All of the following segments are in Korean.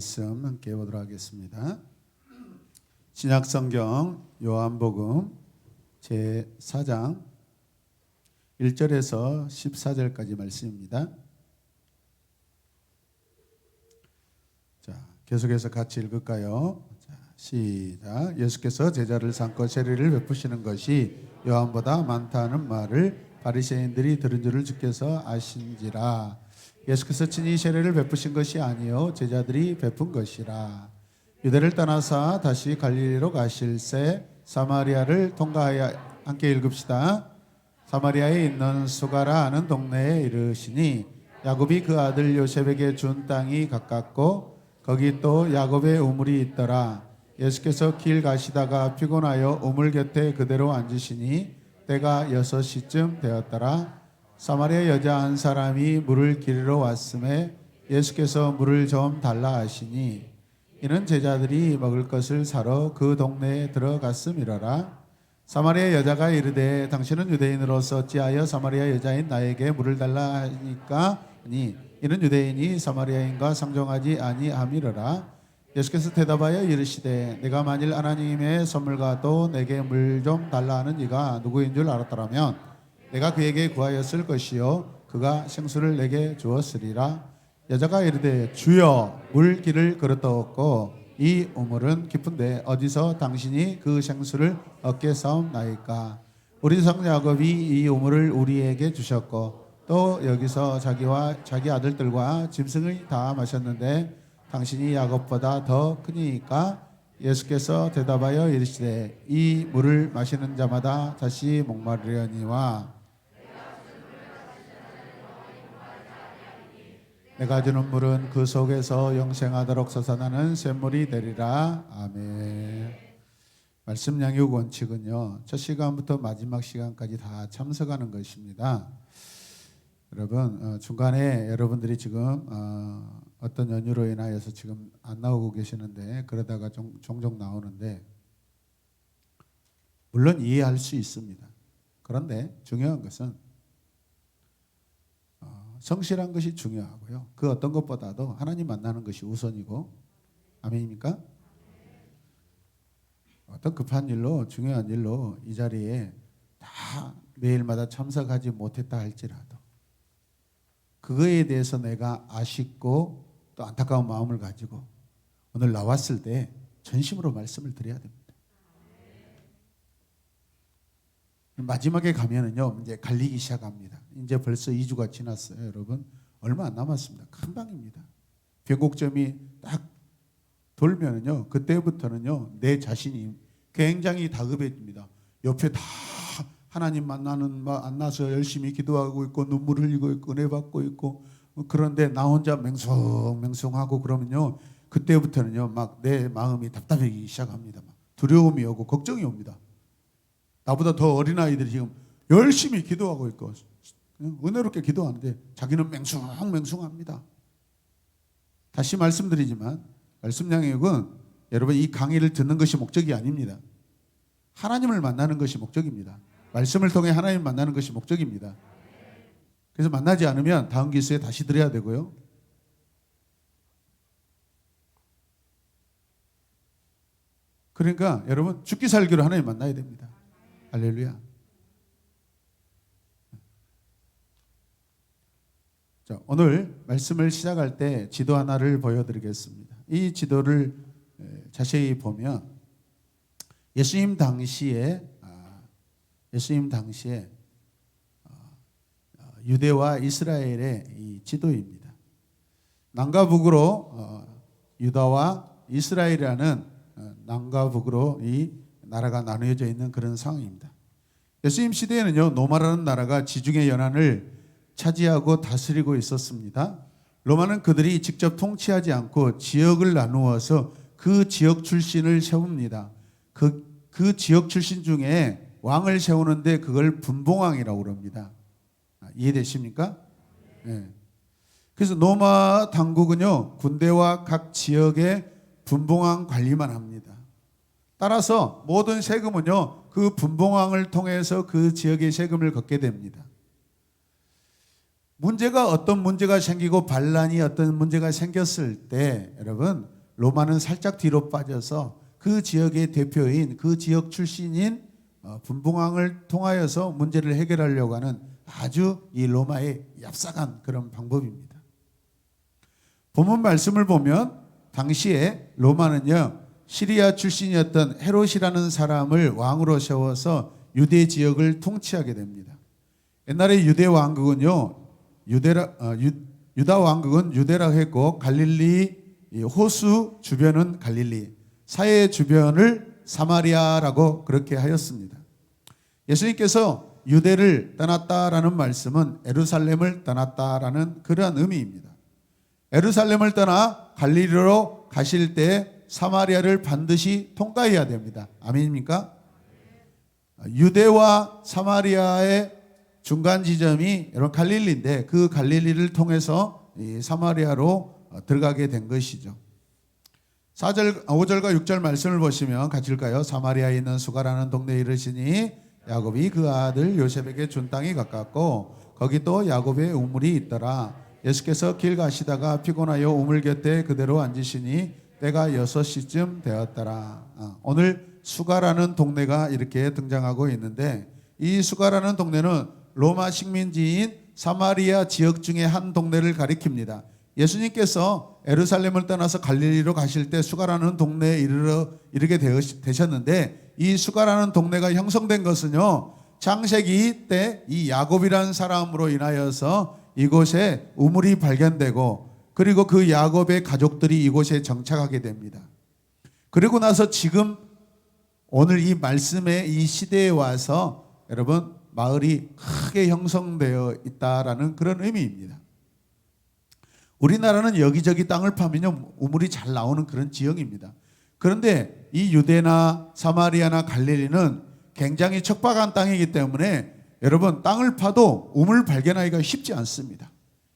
말씀 함께 보도록 하겠습니다. 신약성경 요한복음 제4장 1절에서 14절까지 말씀입니다. 자, 계속해서 같이 읽을까요? 자, 시작. 예수께서 제자를 삼고 세례를 베푸시는 것이 요한보다 많다는 말을 바리새인들이 들은 줄을 주께서 아신지라. 예수께서 친히 세례를 베푸신 것이 아니요 제자들이 베푼 것이라. 유대를 떠나사 다시 갈릴리로 가실새 사마리아를 통과하여, 함께 읽읍시다. 사마리아에 있는 수가라 하는 동네에 이르시니 야곱이 그 아들 요셉에게 준 땅이 가깝고 거기 또 야곱의 우물이 있더라. 예수께서 길 가시다가 피곤하여 우물 곁에 그대로 앉으시니 때가 6시쯤 되었더라. 사마리아 여자 한 사람이 물을 기르러 왔음에 예수께서 물을 좀 달라 하시니 이는 제자들이 먹을 것을 사러 그 동네에 들어갔음이러라. 사마리아 여자가 이르되 당신은 유대인으로서 어찌하여 사마리아 여자인 나에게 물을 달라 하니까 아니 이는 유대인이 사마리아인과 상종하지 아니함이러라. 예수께서 대답하여 이르시되 내가 만일 하나님의 선물과도 내게 물 좀 달라 하는 이가 누구인 줄 알았더라면 내가 그에게 구하였을 것이요 그가 생수를 내게 주었으리라. 여자가 이르되 주여 물 길을 그릇없고 이 우물은 깊은데 어디서 당신이 그 생수를 얻겠사옵나이까. 우리 성 야곱이 이 우물을 우리에게 주셨고 또 여기서 자기와 자기 아들들과 짐승이 다 마셨는데 당신이 야곱보다 더 크니까. 예수께서 대답하여 이르시되 이 물을 마시는 자마다 다시 목마르려니와 내가 주는 물은 그 속에서 영생하도록 솟아나는 샘물이 되리라. 아멘. 말씀 양육 원칙은요, 첫 시간부터 마지막 시간까지 다 참석하는 것입니다. 여러분, 중간에 여러분들이 지금 어떤 연유로 인하여서 지금 안 나오고 계시는데 그러다가 종종 나오는데 물론 이해할 수 있습니다. 그런데 중요한 것은 성실한 것이 중요하고요. 그 어떤 것보다도 하나님 만나는 것이 우선이고, 아멘입니까? 어떤 급한 일로 중요한 일로 이 자리에 다 매일마다 참석하지 못했다 할지라도 그거에 대해서 내가 아쉽고 또 안타까운 마음을 가지고 오늘 나왔을 때 전심으로 말씀을 드려야 됩니다. 마지막에 가면은요, 이제 갈리기 시작합니다. 이제 벌써 2주가 지났어요, 여러분. 얼마 안 남았습니다. 금방입니다. 변곡점이 딱 돌면은요, 그때부터는요, 내 자신이 굉장히 다급해집니다. 옆에 다 하나님 만나서 열심히 기도하고 있고, 눈물 흘리고 있고, 은혜 받고 있고, 그런데 나 혼자 맹숭맹숭하고 그러면요, 그때부터는요, 막 내 마음이 답답해지기 시작합니다. 막 두려움이 오고, 걱정이 옵니다. 나보다 더 어린아이들이 지금 열심히 기도하고 있고 은혜롭게 기도하는데 자기는 맹숭맹숭합니다. 다시 말씀드리지만 말씀 양육은 여러분 이 강의를 듣는 것이 목적이 아닙니다. 하나님을 만나는 것이 목적입니다. 말씀을 통해 하나님 만나는 것이 목적입니다. 그래서 만나지 않으면 다음 기수에 다시 들어야 되고요. 그러니까 여러분 죽기 살기로 하나님 만나야 됩니다. 할렐루야. 자, 오늘 말씀을 시작할 때 지도 하나를 보여드리겠습니다. 이 지도를 자세히 보면 예수님 당시에 유대와 이스라엘의 이 지도입니다. 남과 북으로 유다와 이스라엘이라는 남과 북으로 이 나라가 나누어져 있는 그런 상황입니다. 예수님 시대에는요, 로마라는 나라가 지중해 연안을 차지하고 다스리고 있었습니다. 로마는 그들이 직접 통치하지 않고 지역을 나누어서 그 지역 출신을 세웁니다. 그 지역 출신 중에 왕을 세우는데 그걸 분봉왕이라고 그럽니다. 이해되십니까? 네. 그래서 로마 당국은요, 군대와 각 지역의 분봉왕 관리만 합니다. 따라서 모든 세금은요, 그 분봉왕을 통해서 그 지역의 세금을 걷게 됩니다. 문제가 어떤 문제가 생기고 반란이 어떤 문제가 생겼을 때 여러분 로마는 살짝 뒤로 빠져서 그 지역의 대표인 그 지역 출신인 분봉왕을 통하여서 문제를 해결하려고 하는 아주 이 로마의 얍삭한 그런 방법입니다. 본문 말씀을 보면 당시에 로마는요 시리아 출신이었던 헤롯이라는 사람을 왕으로 세워서 유대 지역을 통치하게 됩니다. 옛날에 유대 왕국은요 유다 왕국은 유대라고 했고 갈릴리 호수 주변은 갈릴리, 사해 주변을 사마리아라고 그렇게 하였습니다. 예수님께서 유대를 떠났다라는 말씀은 예루살렘을 떠났다라는 그러한 의미입니다. 예루살렘을 떠나 갈릴리로 가실 때 사마리아를 반드시 통과해야 됩니다. 아멘입니까? 유대와 사마리아의 중간 지점이 여러분 갈릴리인데 그 갈릴리를 통해서 이 사마리아로 들어가게 된 것이죠. 5절과 6절 말씀을 보시면 같이 읽을까요? 사마리아에 있는 수가라는 동네에 이르시니 야곱이 그 아들 요셉에게 준 땅이 가깝고 거기 또 야곱의 우물이 있더라. 예수께서 길 가시다가 피곤하여 우물 곁에 그대로 앉으시니 때가 6시쯤 되었더라. 오늘 수가라는 동네가 이렇게 등장하고 있는데 이 수가라는 동네는 로마 식민지인 사마리아 지역 중에 한 동네를 가리킵니다. 예수님께서 예루살렘을 떠나서 갈릴리로 가실 때 수가라는 동네에 이르게 되셨는데 이 수가라는 동네가 형성된 것은요 창세기 때 이 야곱이라는 사람으로 인하여서 이곳에 우물이 발견되고 그리고 그 야곱의 가족들이 이곳에 정착하게 됩니다. 그리고 나서 지금 오늘 이 말씀의 이 시대에 와서 여러분 마을이 크게 형성되어 있다라는 그런 의미입니다. 우리나라는 여기저기 땅을 파면요 우물이 잘 나오는 그런 지형입니다. 그런데 이 유대나 사마리아나 갈릴리는 굉장히 척박한 땅이기 때문에 여러분 땅을 파도 우물 발견하기가 쉽지 않습니다.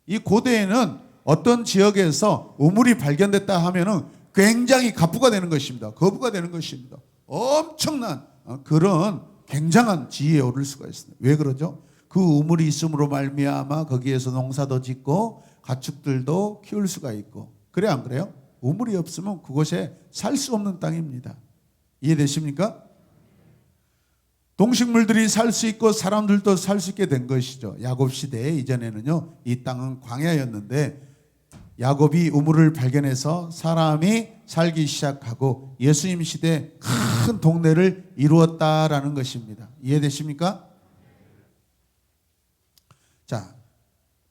이 고대에는 어떤 지역에서 우물이 발견됐다 하면은 굉장히 갑부가 되는 것입니다. 거부가 되는 것입니다. 엄청난 그런 굉장한 지위에 오를 수가 있습니다. 왜 그러죠? 그 우물이 있음으로 말미암아 거기에서 농사도 짓고 가축들도 키울 수가 있고 그래 안 그래요? 우물이 없으면 그곳에 살 수 없는 땅입니다. 이해되십니까? 동식물들이 살 수 있고 사람들도 살 수 있게 된 것이죠. 야곱 시대에 이전에는요 이 땅은 광야였는데 야곱이 우물을 발견해서 사람이 살기 시작하고 예수님 시대 큰 동네를 이루었다라는 것입니다. 이해되십니까? 자,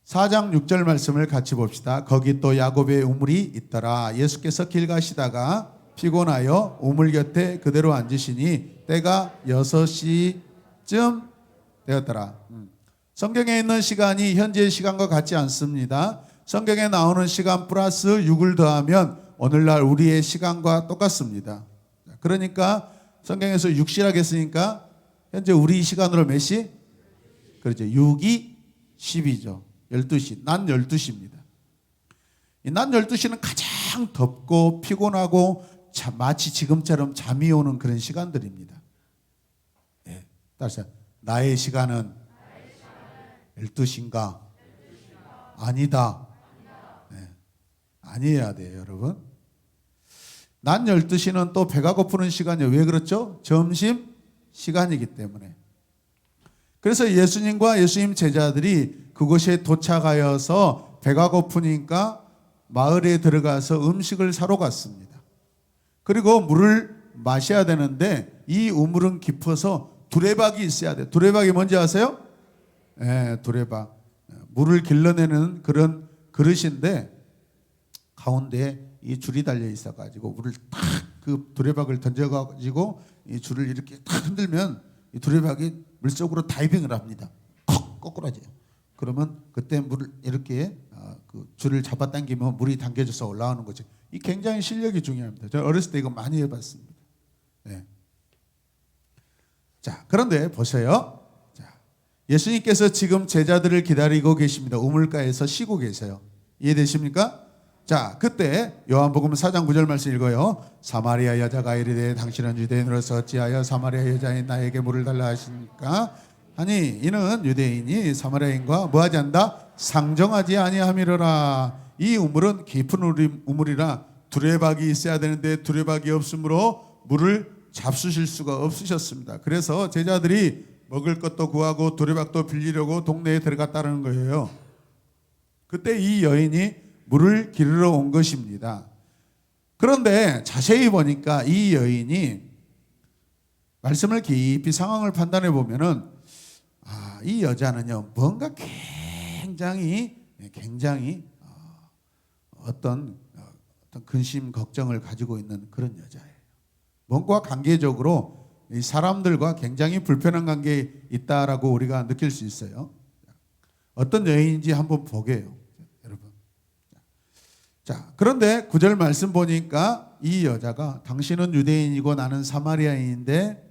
4장 6절 말씀을 같이 봅시다. 거기 또 야곱의 우물이 있더라. 예수께서 길 가시다가 피곤하여 우물 곁에 그대로 앉으시니 때가 6시쯤 되었더라. 성경에 있는 시간이 현재의 시간과 같지 않습니다. 성경에 나오는 시간 플러스 6을 더하면 오늘날 우리의 시간과 똑같습니다. 그러니까 성경에서 6시라고 했으니까 현재 우리 시간으로 몇 시? 그렇죠. 6이 10이죠. 12시. 낮 12시입니다. 이 낮 12시는 가장 덥고 피곤하고 마치 지금처럼 잠이 오는 그런 시간들입니다. 네. 따라서 나의 시간은 12시인가? 아니다. 네. 아니어야 돼요, 여러분. 낮 12시는 또 배가 고프는 시간이에요. 왜 그렇죠? 점심 시간이기 때문에. 그래서 예수님과 예수님 제자들이 그곳에 도착하여서 배가 고프니까 마을에 들어가서 음식을 사러 갔습니다. 그리고 물을 마셔야 되는데 이 우물은 깊어서 두레박이 있어야 돼요. 두레박이 뭔지 아세요? 네, 두레박. 물을 길러내는 그런 그릇인데 가운데에 이 줄이 달려 있어가지고 물을 탁 그 두레박을 던져가지고 이 줄을 이렇게 탁 흔들면 이 두레박이 물속으로 다이빙을 합니다. 콕 거꾸라져요. 그러면 그때 물을 이렇게 그 줄을 잡아당기면 물이 당겨져서 올라오는 거죠. 이 굉장히 실력이 중요합니다. 제가 어렸을 때 이거 많이 해봤습니다. 네. 자, 그런데 보세요. 자, 예수님께서 지금 제자들을 기다리고 계십니다. 우물가에서 쉬고 계세요. 이해되십니까? 자, 그때 요한복음 4장 9절 말씀 읽어요. 사마리아 여자가 이르되 당신은 유대인으로서 어찌하여 사마리아 여자인 나에게 물을 달라 하십니까? 아니 이는 유대인이 사마리아인과 뭐하지 않는다? 상정하지 아니함이러라. 이 우물은 깊은 우물이라 두레박이 있어야 되는데 두레박이 없으므로 물을 잡수실 수가 없으셨습니다. 그래서 제자들이 먹을 것도 구하고 두레박도 빌리려고 동네에 들어갔다는 거예요. 그때 이 여인이 물을 기르러 온 것입니다. 그런데 자세히 보니까 이 여인이 말씀을 깊이 상황을 판단해 보면은 이 여자는요 뭔가 굉장히 어떤 근심 걱정을 가지고 있는 그런 여자예요. 뭔가 관계적으로 이 사람들과 굉장히 불편한 관계에 있다라고 우리가 느낄 수 있어요. 어떤 여인인지 한번 보게요, 여러분. 자, 그런데 9절 말씀 보니까 이 여자가 당신은 유대인이고 나는 사마리아인인데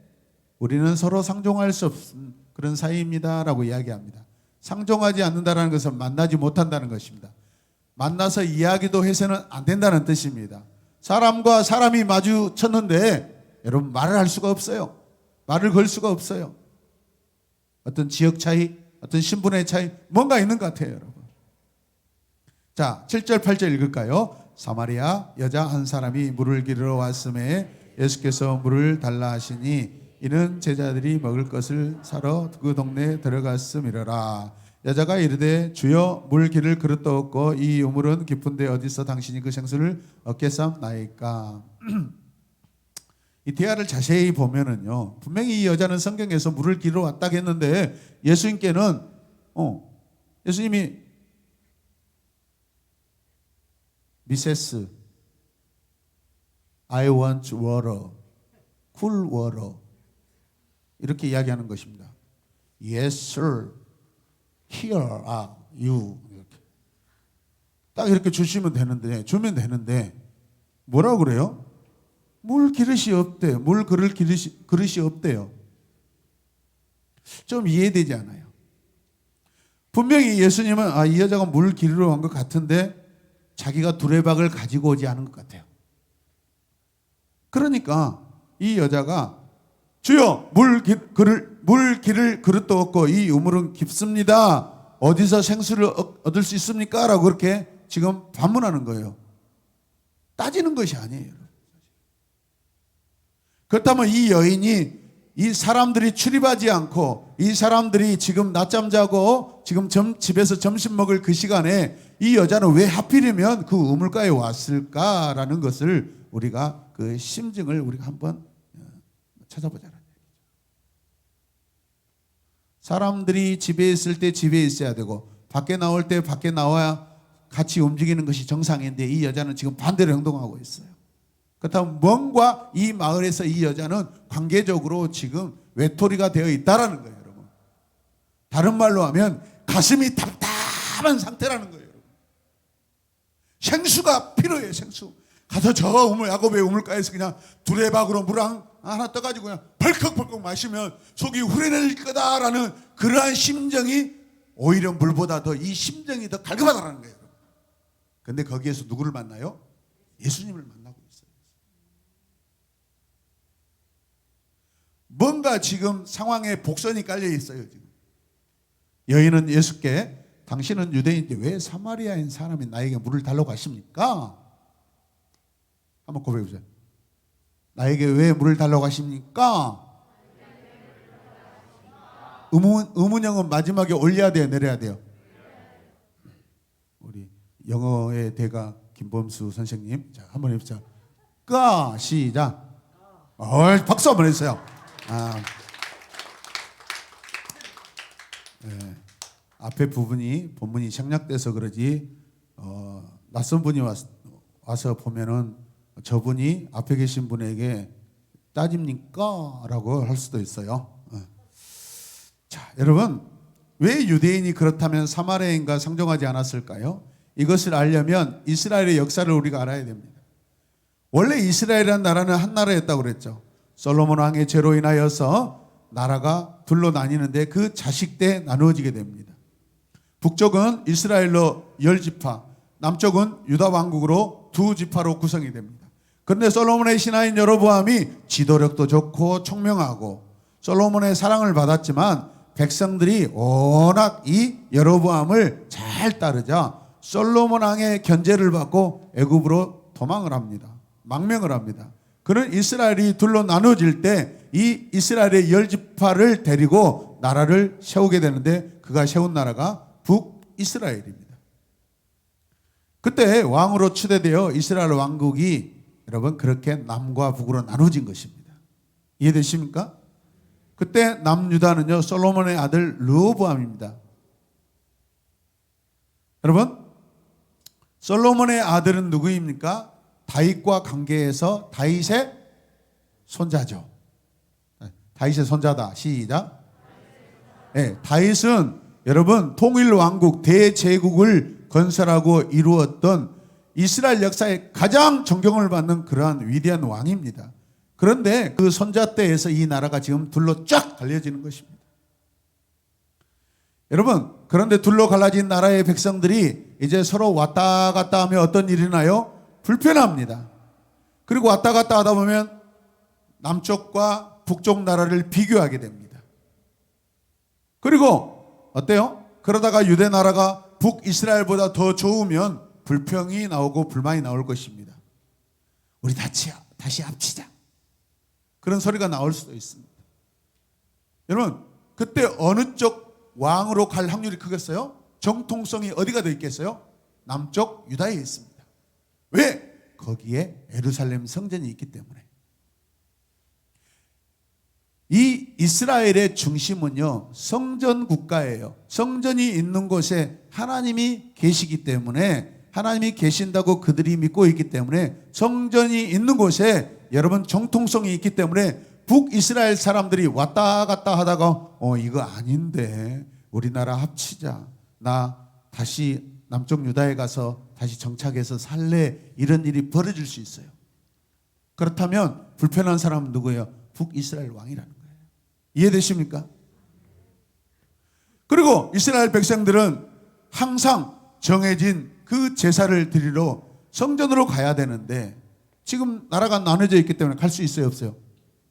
우리는 서로 상종할 수 없는 그런 사이입니다라고 이야기합니다. 상종하지 않는다는 것은 만나지 못한다는 것입니다. 만나서 이야기도 해서는 안 된다는 뜻입니다. 사람과 사람이 마주쳤는데 여러분 말을 할 수가 없어요. 말을 걸 수가 없어요. 어떤 지역 차이, 어떤 신분의 차이 뭔가 있는 것 같아요, 여러분. 자, 7절 8절 읽을까요? 사마리아 여자 한 사람이 물을 기르러 왔음에 예수께서 물을 달라 하시니 이는 제자들이 먹을 것을 사러 그 동네에 들어갔음이러라. 여자가 이르되 주여 물 기를 그릇도 없고 이 우물은 깊은데 어디서 당신이 그 생수를 얻게 삼나이까. 이 대화를 자세히 보면은요 분명히 이 여자는 성경에서 물을 기르러 왔다고 했는데 예수님께는 예수님이 미세스 I want water, cool water 이렇게 이야기하는 것입니다. Yes sir, here are you 이렇게 딱 이렇게 주면 되는데 뭐라고 그래요? 물 그릇이 없대요. 물 그릇이 없대요. 좀 이해되지 않아요. 분명히 예수님은 이 여자가 물 기르러 온 것 같은데 자기가 두레박을 가지고 오지 않은 것 같아요. 그러니까 이 여자가 주여 물 기를 그릇도 없고 이 우물은 깊습니다. 어디서 생수를 얻을 수 있습니까? 라고 그렇게 지금 반문하는 거예요. 따지는 것이 아니에요. 그렇다면 이 여인이 이 사람들이 출입하지 않고 이 사람들이 지금 낮잠 자고 지금 집에서 점심 먹을 그 시간에 이 여자는 왜 하필이면 그 우물가에 왔을까라는 것을 우리가 그 심증을 우리가 한번 찾아보자는 얘기죠. 사람들이 집에 있을 때 집에 있어야 되고 밖에 나올 때 밖에 나와야 같이 움직이는 것이 정상인데 이 여자는 지금 반대로 행동하고 있어요. 그렇다면 뭔가 이 마을에서 이 여자는 관계적으로 지금 외톨이가 되어 있다라는 거예요, 여러분. 다른 말로 하면 가슴이 답답한 상태라는 거예요, 여러분. 생수가 필요해요, 생수. 가서 저 야곱의 우물가에서 그냥 두레박으로 물 하나 떠가지고 그냥 벌컥벌컥 마시면 속이 후련해질 거다라는 그러한 심정이 오히려 물보다 더 이 심정이 더 갈급하다라는 거예요. 그런데 거기에서 누구를 만나요? 예수님을 만나고 있어요. 뭔가 지금 상황에 복선이 깔려 있어요. 지금 여인은 예수께 당신은 유대인인데 왜 사마리아인 사람이 나에게 물을 달라고 하십니까? 한번 고백해 보세요. 나에게 왜 물을 달라고 하십니까? 의문형은 마지막에 올려야 돼요, 내려야 돼요? 우리 영어의 대가 김범수 선생님, 자 한번 해보자. 시작. 박수 한번 해주세요. 네. 앞에 본문이 생략돼서 그러지 낯선 분이 와서 보면은 저분이 앞에 계신 분에게 따집니까? 라고 할 수도 있어요. 자, 여러분 왜 유대인이 그렇다면 사마리아인과 상종하지 않았을까요? 이것을 알려면 이스라엘의 역사를 우리가 알아야 됩니다. 원래 이스라엘이라는 나라는 한 나라였다고 그랬죠. 솔로몬 왕의 죄로 인하여서 나라가 둘로 나뉘는데 그 자식 때 나누어지게 됩니다. 북쪽은 이스라엘로 10지파, 남쪽은 유다 왕국으로 2지파로 구성이 됩니다. 그런데 솔로몬의 신하인 여로보암이 지도력도 좋고 총명하고 솔로몬의 사랑을 받았지만 백성들이 워낙 이 여로보암을 잘 따르자 솔로몬 왕의 견제를 받고 애굽으로 도망을 합니다. 망명을 합니다. 그는 이스라엘이 둘로 나눠질 때 이 이스라엘의 10지파를 데리고 나라를 세우게 되는데 그가 세운 나라가 북이스라엘입니다. 그때 왕으로 추대되어 이스라엘 왕국이 여러분 그렇게 남과 북으로 나눠진 것입니다. 이해되십니까? 그때 남유다는요 솔로몬의 아들 르호보암입니다. 여러분 솔로몬의 아들은 누구입니까? 다윗과 관계해서 다윗의 손자죠. 다윗의 손자다. 시작. 네, 다윗은 여러분 통일 왕국 대제국을 건설하고 이루었던 이스라엘 역사에 가장 존경을 받는 그러한 위대한 왕입니다. 그런데 그 손자 때에서 이 나라가 지금 둘로 쫙 갈려지는 것입니다. 여러분 그런데 둘로 갈라진 나라의 백성들이 이제 서로 왔다 갔다 하면 어떤 일이 나요? 불편합니다. 그리고 왔다 갔다 하다 보면 남쪽과 북쪽 나라를 비교하게 됩니다. 그리고 어때요? 그러다가 유대 나라가 북이스라엘보다 더 좋으면 불평이 나오고 불만이 나올 것입니다. 우리 다시 합치자. 그런 소리가 나올 수도 있습니다. 여러분 그때 어느 쪽 왕으로 갈 확률이 크겠어요? 정통성이 어디가 더 있겠어요? 남쪽 유다에 있습니다. 왜? 거기에 예루살렘 성전이 있기 때문에. 이 이스라엘의 중심은요 성전 국가예요. 성전이 있는 곳에 하나님이 계시기 때문에 하나님이 계신다고 그들이 믿고 있기 때문에 성전이 있는 곳에 여러분 정통성이 있기 때문에 북이스라엘 사람들이 왔다 갔다 하다가 이거 아닌데 우리나라 합치자. 나 다시 남쪽 유다에 가서 다시 정착해서 살래. 이런 일이 벌어질 수 있어요. 그렇다면 불편한 사람은 누구예요? 북이스라엘 왕이라는 거예요. 이해되십니까? 그리고 이스라엘 백성들은 항상 정해진 그 제사를 드리러 성전으로 가야 되는데 지금 나라가 나눠져 있기 때문에 갈 수 있어요? 없어요?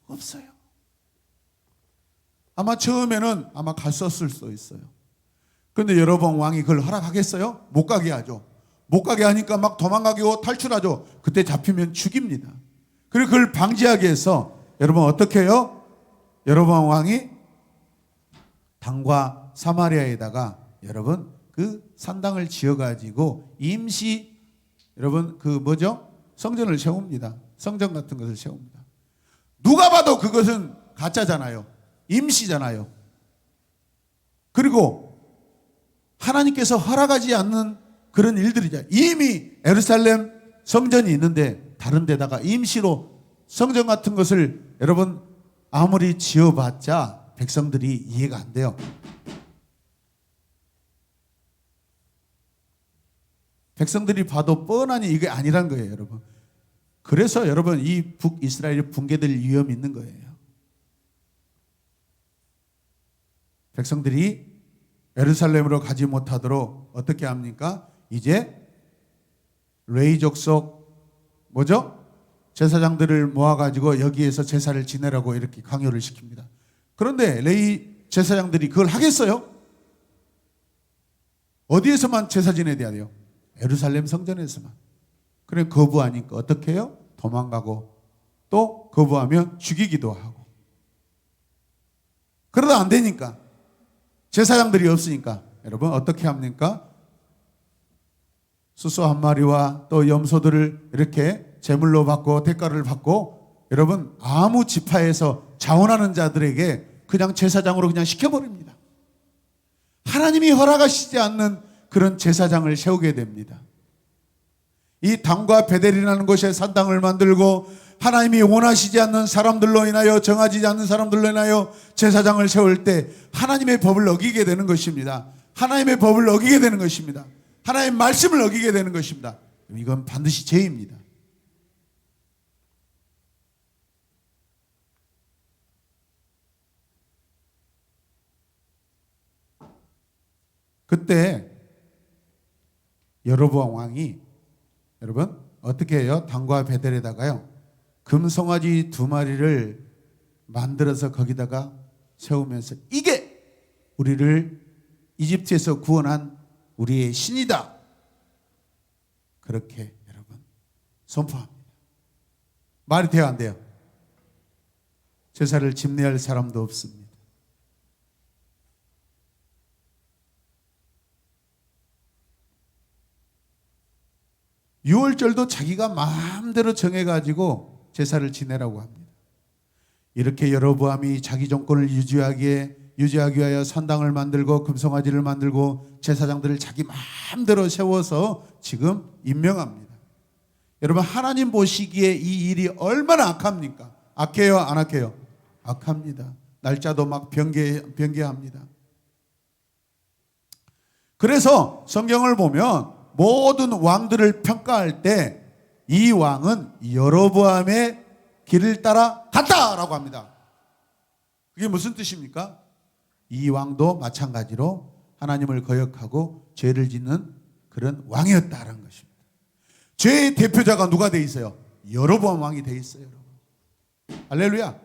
없어요. 아마 처음에는 아마 갔었을 수도 있어요. 그런데 여로보암 왕이 그걸 허락하겠어요? 못 가게 하죠. 못 가게 하니까 막 도망가게 하고 탈출하죠. 그때 잡히면 죽입니다. 그리고 그걸 방지하기 위해서 여러분 어떻게 해요? 여로보암 왕이 단과 사마리아에다가 여러분 그 산당을 지어가지고 임시 여러분 그 뭐죠? 성전을 세웁니다. 성전 같은 것을 세웁니다. 누가 봐도 그것은 가짜잖아요. 임시잖아요. 그리고 하나님께서 허락하지 않는 그런 일들이죠. 이미 예루살렘 성전이 있는데 다른 데다가 임시로 성전 같은 것을 여러분 아무리 지어봤자 백성들이 이해가 안 돼요. 백성들이 봐도 뻔하니 이게 아니란 거예요, 여러분. 그래서 여러분 이 북이스라엘이 붕괴될 위험이 있는 거예요. 백성들이 예루살렘으로 가지 못하도록 어떻게 합니까? 이제 레위 족속 뭐죠? 제사장들을 모아가지고 여기에서 제사를 지내라고 이렇게 강요를 시킵니다. 그런데 레위 제사장들이 그걸 하겠어요? 어디에서만 제사 지내야 돼요? 예루살렘 성전에서만. 그래 거부하니까 어떻게 해요? 도망가고 또 거부하면 죽이기도 하고. 그러다 안 되니까 제사장들이 없으니까 여러분 어떻게 합니까? 수소 한 마리와 또 염소들을 이렇게 제물로 받고 대가를 받고 여러분 아무 지파에서 자원하는 자들에게 그냥 제사장으로 그냥 시켜버립니다. 하나님이 허락하시지 않는 그런 제사장을 세우게 됩니다. 이 단과 베델이라는 곳에 산당을 만들고 하나님이 원하시지 않는 사람들로 인하여 정하지 않는 사람들로 인하여 제사장을 세울 때 하나님의 법을 어기게 되는 것입니다. 하나님의 법을 어기게 되는 것입니다. 하나님의 말씀을 어기게 되는 것입니다. 이건 반드시 죄입니다. 그때 여로보암 왕이 여러분 어떻게 해요? 단과 베델에다가요 금송아지 2마리를 만들어서 거기다가 세우면서 이게 우리를 이집트에서 구원한 우리의 신이다. 그렇게 여러분 선포합니다. 말이 돼요, 안 돼요? 제사를 집례할 사람도 없습니다. 유월절도 자기가 마음대로 정해가지고 제사를 지내라고 합니다. 이렇게 여로보암이 자기 정권을 유지하기 위하여 산당을 만들고 금송아지를 만들고 제사장들을 자기 마음대로 세워서 지금 임명합니다. 여러분, 하나님 보시기에 이 일이 얼마나 악합니까? 악해요, 안 악해요? 악합니다. 날짜도 막 변개합니다. 그래서 성경을 보면 모든 왕들을 평가할 때 이 왕은 여로보암의 길을 따라 갔다라고 합니다. 그게 무슨 뜻입니까? 이 왕도 마찬가지로 하나님을 거역하고 죄를 짓는 그런 왕이었다라는 것입니다. 죄의 대표자가 누가 돼 있어요? 여로보암 왕이 돼 있어요, 여러분. 할렐루야.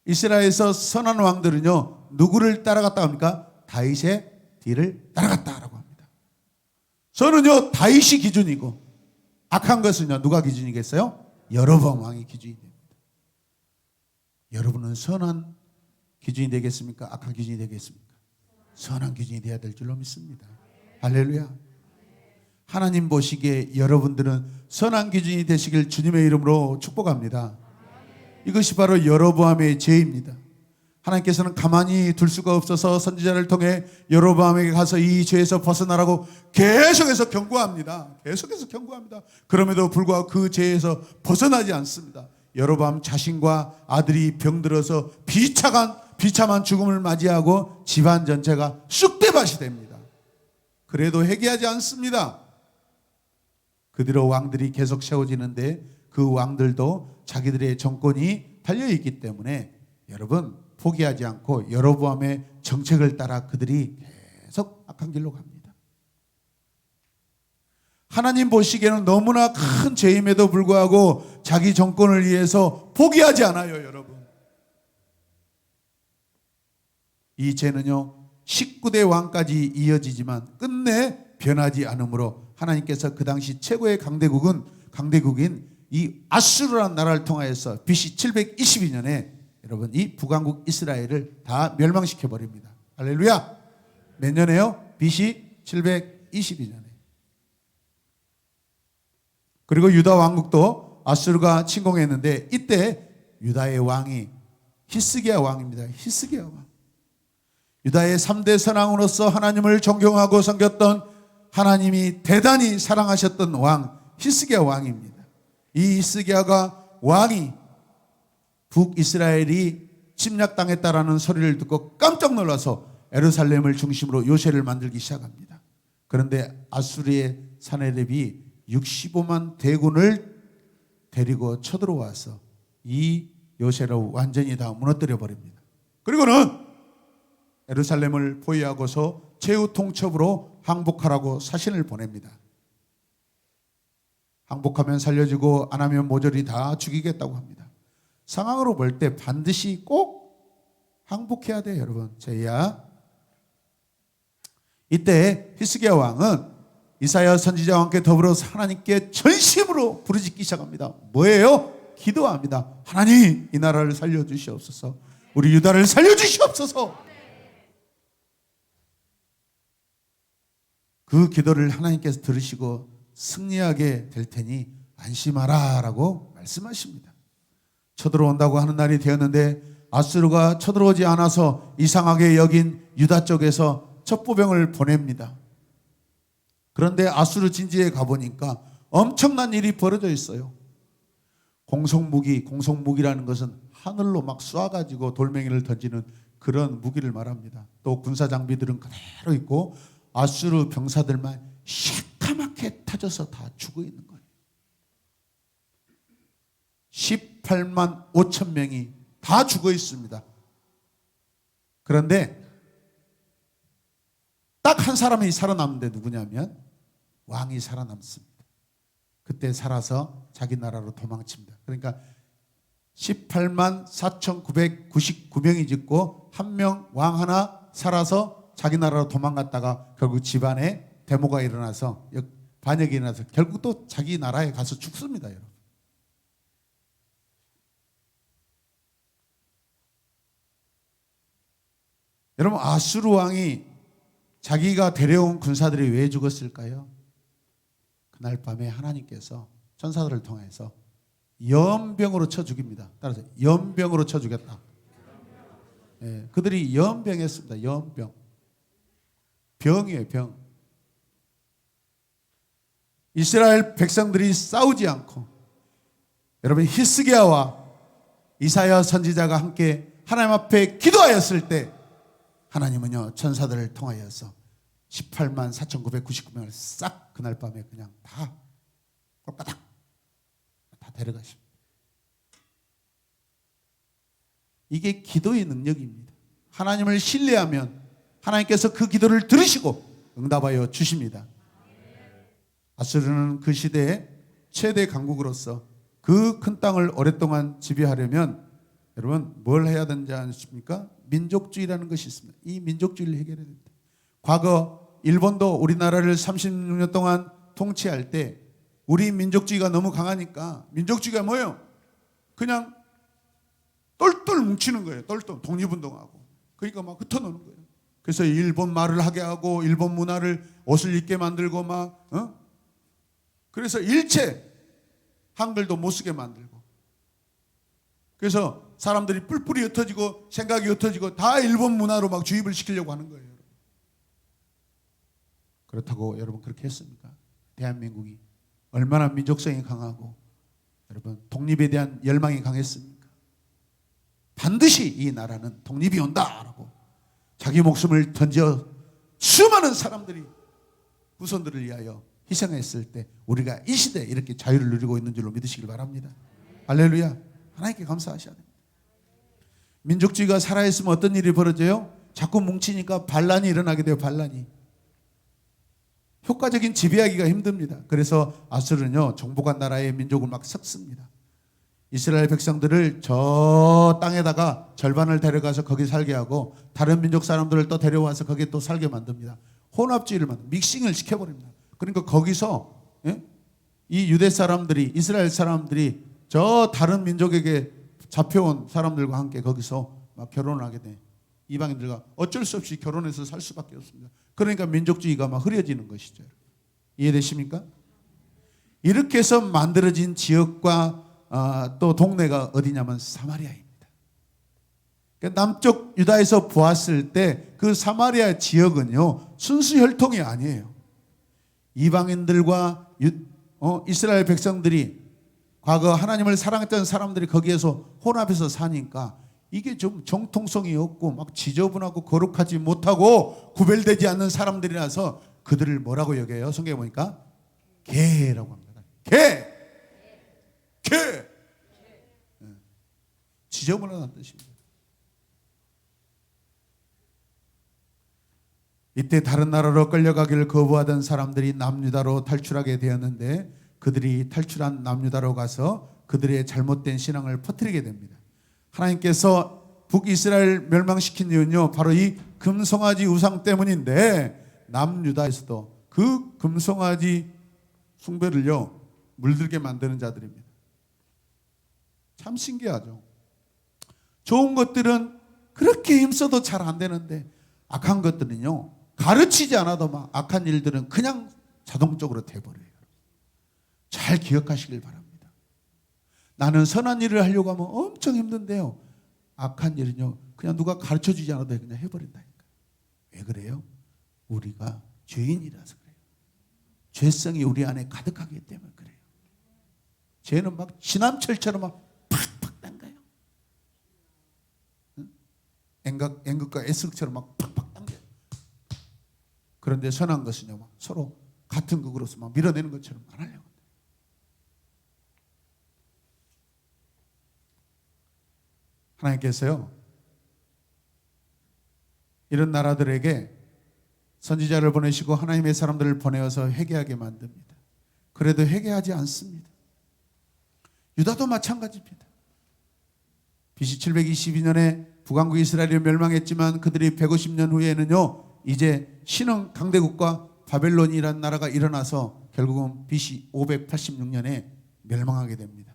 이스라엘에서 선한 왕들은요, 누구를 따라갔다 합니까? 다윗의 뒤를 따라갔다라고 합니다. 저는요, 다윗이 기준이고 악한 것은요, 누가 기준이겠어요? 여로보암 왕이 기준이 됩니다. 여러분은 선한 기준이 되겠습니까? 악한 기준이 되겠습니까? 선한 기준이 되어야 될 줄로 믿습니다. 할렐루야. 하나님 보시기에 여러분들은 선한 기준이 되시길 주님의 이름으로 축복합니다. 이것이 바로 여로보암의 죄입니다. 하나님께서는 가만히 둘 수가 없어서 선지자를 통해 여로보암에게 가서 이 죄에서 벗어나라고 계속해서 경고합니다. 계속해서 경고합니다. 그럼에도 불구하고 그 죄에서 벗어나지 않습니다. 여로보암 자신과 아들이 병들어서 비참한 죽음을 맞이하고 집안 전체가 쑥대밭이 됩니다. 그래도 회개하지 않습니다. 그 뒤로 왕들이 계속 세워지는데 그 왕들도 자기들의 정권이 달려있기 때문에 여러분 포기하지 않고 여로보암의 정책을 따라 그들이 계속 악한 길로 갑니다. 하나님 보시기에는 너무나 큰 죄임에도 불구하고 자기 정권을 위해서 포기하지 않아요, 여러분. 이 죄는요 19대 왕까지 이어지지만 끝내 변하지 않으므로 하나님께서 그 당시 최고의 강대국인 이 아수르라는 나라를 통하여서 BC 722년에 여러분 이 북왕국 이스라엘을 다 멸망시켜 버립니다. 할렐루야. 몇 년에요? BC 722년에. 그리고 유다 왕국도 아수르가 침공했는데 이때 유다의 왕이 히스기야 왕입니다. 히스기야 왕. 유다의 3대 선왕으로서 하나님을 존경하고 섬겼던 하나님이 대단히 사랑하셨던 왕 히스기야 왕입니다. 이 히스기야가 왕이 북이스라엘이 침략당했다라는 소리를 듣고 깜짝 놀라서 예루살렘을 중심으로 요새를 만들기 시작합니다. 그런데 아수르의 사내립이 65만 대군을 데리고 쳐들어와서 이 요새를 완전히 다 무너뜨려 버립니다. 그리고는 예루살렘을 포위하고서 최후 통첩으로 항복하라고 사신을 보냅니다. 항복하면 살려주고 안 하면 모조리 다 죽이겠다고 합니다. 상황으로 볼 때 반드시 꼭 항복해야 돼요, 여러분. 제야. 이때 히스기야 왕은 이사야 선지자와 함께 더불어서 하나님께 전심으로 부르짖기 시작합니다. 뭐예요? 기도합니다. 하나님, 이 나라를 살려주시옵소서. 우리 유다를 살려주시옵소서. 그 기도를 하나님께서 들으시고 승리하게 될 테니 안심하라 라고 말씀하십니다. 쳐들어온다고 하는 날이 되었는데 아수르가 쳐들어오지 않아서 이상하게 여긴 유다 쪽에서 첩보병을 보냅니다. 그런데 아수르 진지에 가보니까 엄청난 일이 벌어져 있어요. 공성무기라는 것은 하늘로 막 쏴가지고 돌멩이를 던지는 그런 무기를 말합니다. 또 군사 장비들은 그대로 있고 아수르 병사들만 시커멓게 타져서 다 죽어 있는 거예요. 18만 5천 명이 다 죽어 있습니다. 그런데 딱 한 사람이 살아남는데 누구냐면 왕이 살아남습니다. 그때 살아서 자기 나라로 도망칩니다. 그러니까 18만 4,999명이 죽고 한 명 왕 하나 살아서 자기 나라로 도망갔다가 결국 집안에 데모가 일어나서 반역이 일어나서 결국 또 자기 나라에 가서 죽습니다. 여러분. 여러분, 아수르 왕이 자기가 데려온 군사들이 왜 죽었을까요? 그날 밤에 하나님께서 천사들을 통해서 연병으로 쳐 죽입니다. 따라서 연병으로 쳐 죽였다. 예, 그들이 연병했습니다. 연병. 병이에요, 병. 이스라엘 백성들이 싸우지 않고 여러분 히스기야와 이사야 선지자가 함께 하나님 앞에 기도하였을 때 하나님은요 천사들을 통하여서 18만 4,999명을 싹 그날 밤에 그냥 다 꼴바닥 다 데려가십니다. 이게 기도의 능력입니다. 하나님을 신뢰하면 하나님께서 그 기도를 들으시고 응답하여 주십니다. 아수르는 그 시대의 최대 강국으로서 그 큰 땅을 오랫동안 지배하려면 여러분 뭘 해야 되는지 아십니까? 민족주의라는 것이 있습니다. 이 민족주의를 해결해야 됩니다. 과거 일본도 우리나라를 36년 동안 통치할 때 우리 민족주의가 너무 강하니까 민족주의가 뭐예요? 그냥 똘똘 뭉치는 거예요. 똘똘 독립운동하고. 그러니까 막 흩어놓는 거예요. 그래서 일본 말을 하게 하고 일본 문화를 옷을 입게 만들고 막 그래서 일체 한글도 못 쓰게 만들고 그래서 사람들이 뿔뿔이 흩어지고 생각이 흩어지고 다 일본 문화로 막 주입을 시키려고 하는 거예요. 그렇다고 여러분 그렇게 했습니까? 대한민국이 얼마나 민족성이 강하고 여러분 독립에 대한 열망이 강했습니까? 반드시 이 나라는 독립이 온다라고 자기 목숨을 던져 수많은 사람들이 후손들을 위하여 희생했을 때 우리가 이 시대에 이렇게 자유를 누리고 있는 줄로 믿으시길 바랍니다. 할렐루야. 하나님께 감사하셔야 됩니다. 민족주의가 살아있으면 어떤 일이 벌어져요? 자꾸 뭉치니까 반란이 일어나게 돼요. 반란이. 효과적인 지배하기가 힘듭니다. 그래서 아수르는요 정복한 나라의 민족을 막 섞습니다. 이스라엘 백성들을 저 땅에다가 절반을 데려가서 거기 살게 하고 다른 민족 사람들을 또 데려와서 거기에 또 살게 만듭니다. 혼합주의를 믹싱을 시켜버립니다. 그러니까 거기서 이 유대 사람들이 이스라엘 사람들이 저 다른 민족에게 잡혀온 사람들과 함께 거기서 막 결혼을 하게 돼. 이방인들과 어쩔 수 없이 결혼해서 살 수밖에 없습니다. 그러니까 민족주의가 막 흐려지는 것이죠. 이해되십니까? 이렇게 해서 만들어진 지역과 또 동네가 어디냐면 사마리아입니다. 그러니까 남쪽 유다에서 보았을 때 그 사마리아 지역은요 순수 혈통이 아니에요. 이방인들과 이스라엘 백성들이 과거 하나님을 사랑했던 사람들이 거기에서 혼합해서 사니까 이게 좀 정통성이 없고 막 지저분하고 거룩하지 못하고 구별되지 않는 사람들이라서 그들을 뭐라고 여겨요? 성경에 보니까 개라고 합니다. 개! 지저분하다는 뜻입니다. 이때 다른 나라로 끌려가기를 거부하던 사람들이 남유다로 탈출하게 되었는데 그들이 탈출한 남유다로 가서 그들의 잘못된 신앙을 퍼뜨리게 됩니다. 하나님께서 북이스라엘 멸망시킨 이유는요 바로 이 금송아지 우상 때문인데 남유다에서도 그 금송아지 숭배를요 물들게 만드는 자들입니다. 참 신기하죠. 좋은 것들은 그렇게 힘써도 잘 안 되는데 악한 것들은요 가르치지 않아도 막 악한 일들은 그냥 자동적으로 돼버려요. 잘 기억하시길 바랍니다. 나는 선한 일을 하려고 하면 엄청 힘든데요 악한 일은요 그냥 누가 가르쳐주지 않아도 그냥 해버린다니까. 왜 그래요? 우리가 죄인이라서 그래요. 죄성이 우리 안에 가득하기 때문에 그래요. 죄는 막 지남철처럼 막 팍팍 당가요. N극과 S극처럼 막 팍팍 당겨요. 그런데 선한 것은요 막 서로 같은 극으로서 막 밀어내는 것처럼 안 하려고. 하나님께서요 이런 나라들에게 선지자를 보내시고 하나님의 사람들을 보내어서 회개하게 만듭니다. 그래도 회개하지 않습니다. 유다도 마찬가지입니다. BC 722년에 북왕국 이스라엘이 멸망했지만 그들이 150년 후에는요 이제 신흥 강대국과 바벨론이라는 나라가 일어나서 결국은 BC 586년에 멸망하게 됩니다.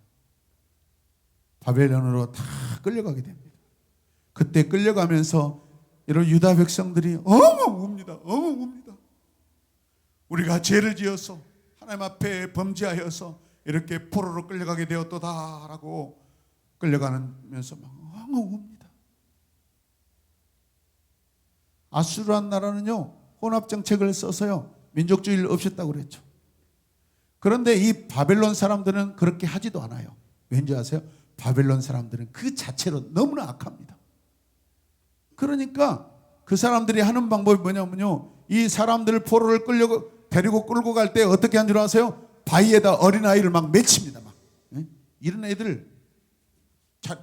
바벨론으로 다 끌려가게 됩니다. 그때 끌려가면서 이런 유다 백성들이 엉엉 웁니다. 엉엉 웁니다. 우리가 죄를 지어서 하나님 앞에 범죄하여서 이렇게 포로로 끌려가게 되었도다라고 끌려가면서 막 엉엉 웁니다. 아수르한 나라는요 혼합 정책을 써서요 민족주의를 없앴다고 그랬죠. 그런데 이 바벨론 사람들은 그렇게 하지도 않아요. 왠지 아세요? 바벨론 사람들은 그 자체로 너무나 악합니다. 그러니까 그 사람들이 하는 방법이 뭐냐면요 이 사람들을 포로를 데리고 끌고 갈 때 어떻게 한 줄 아세요? 바위에다 어린아이를 막 맺힙니다. 막. 이런 애들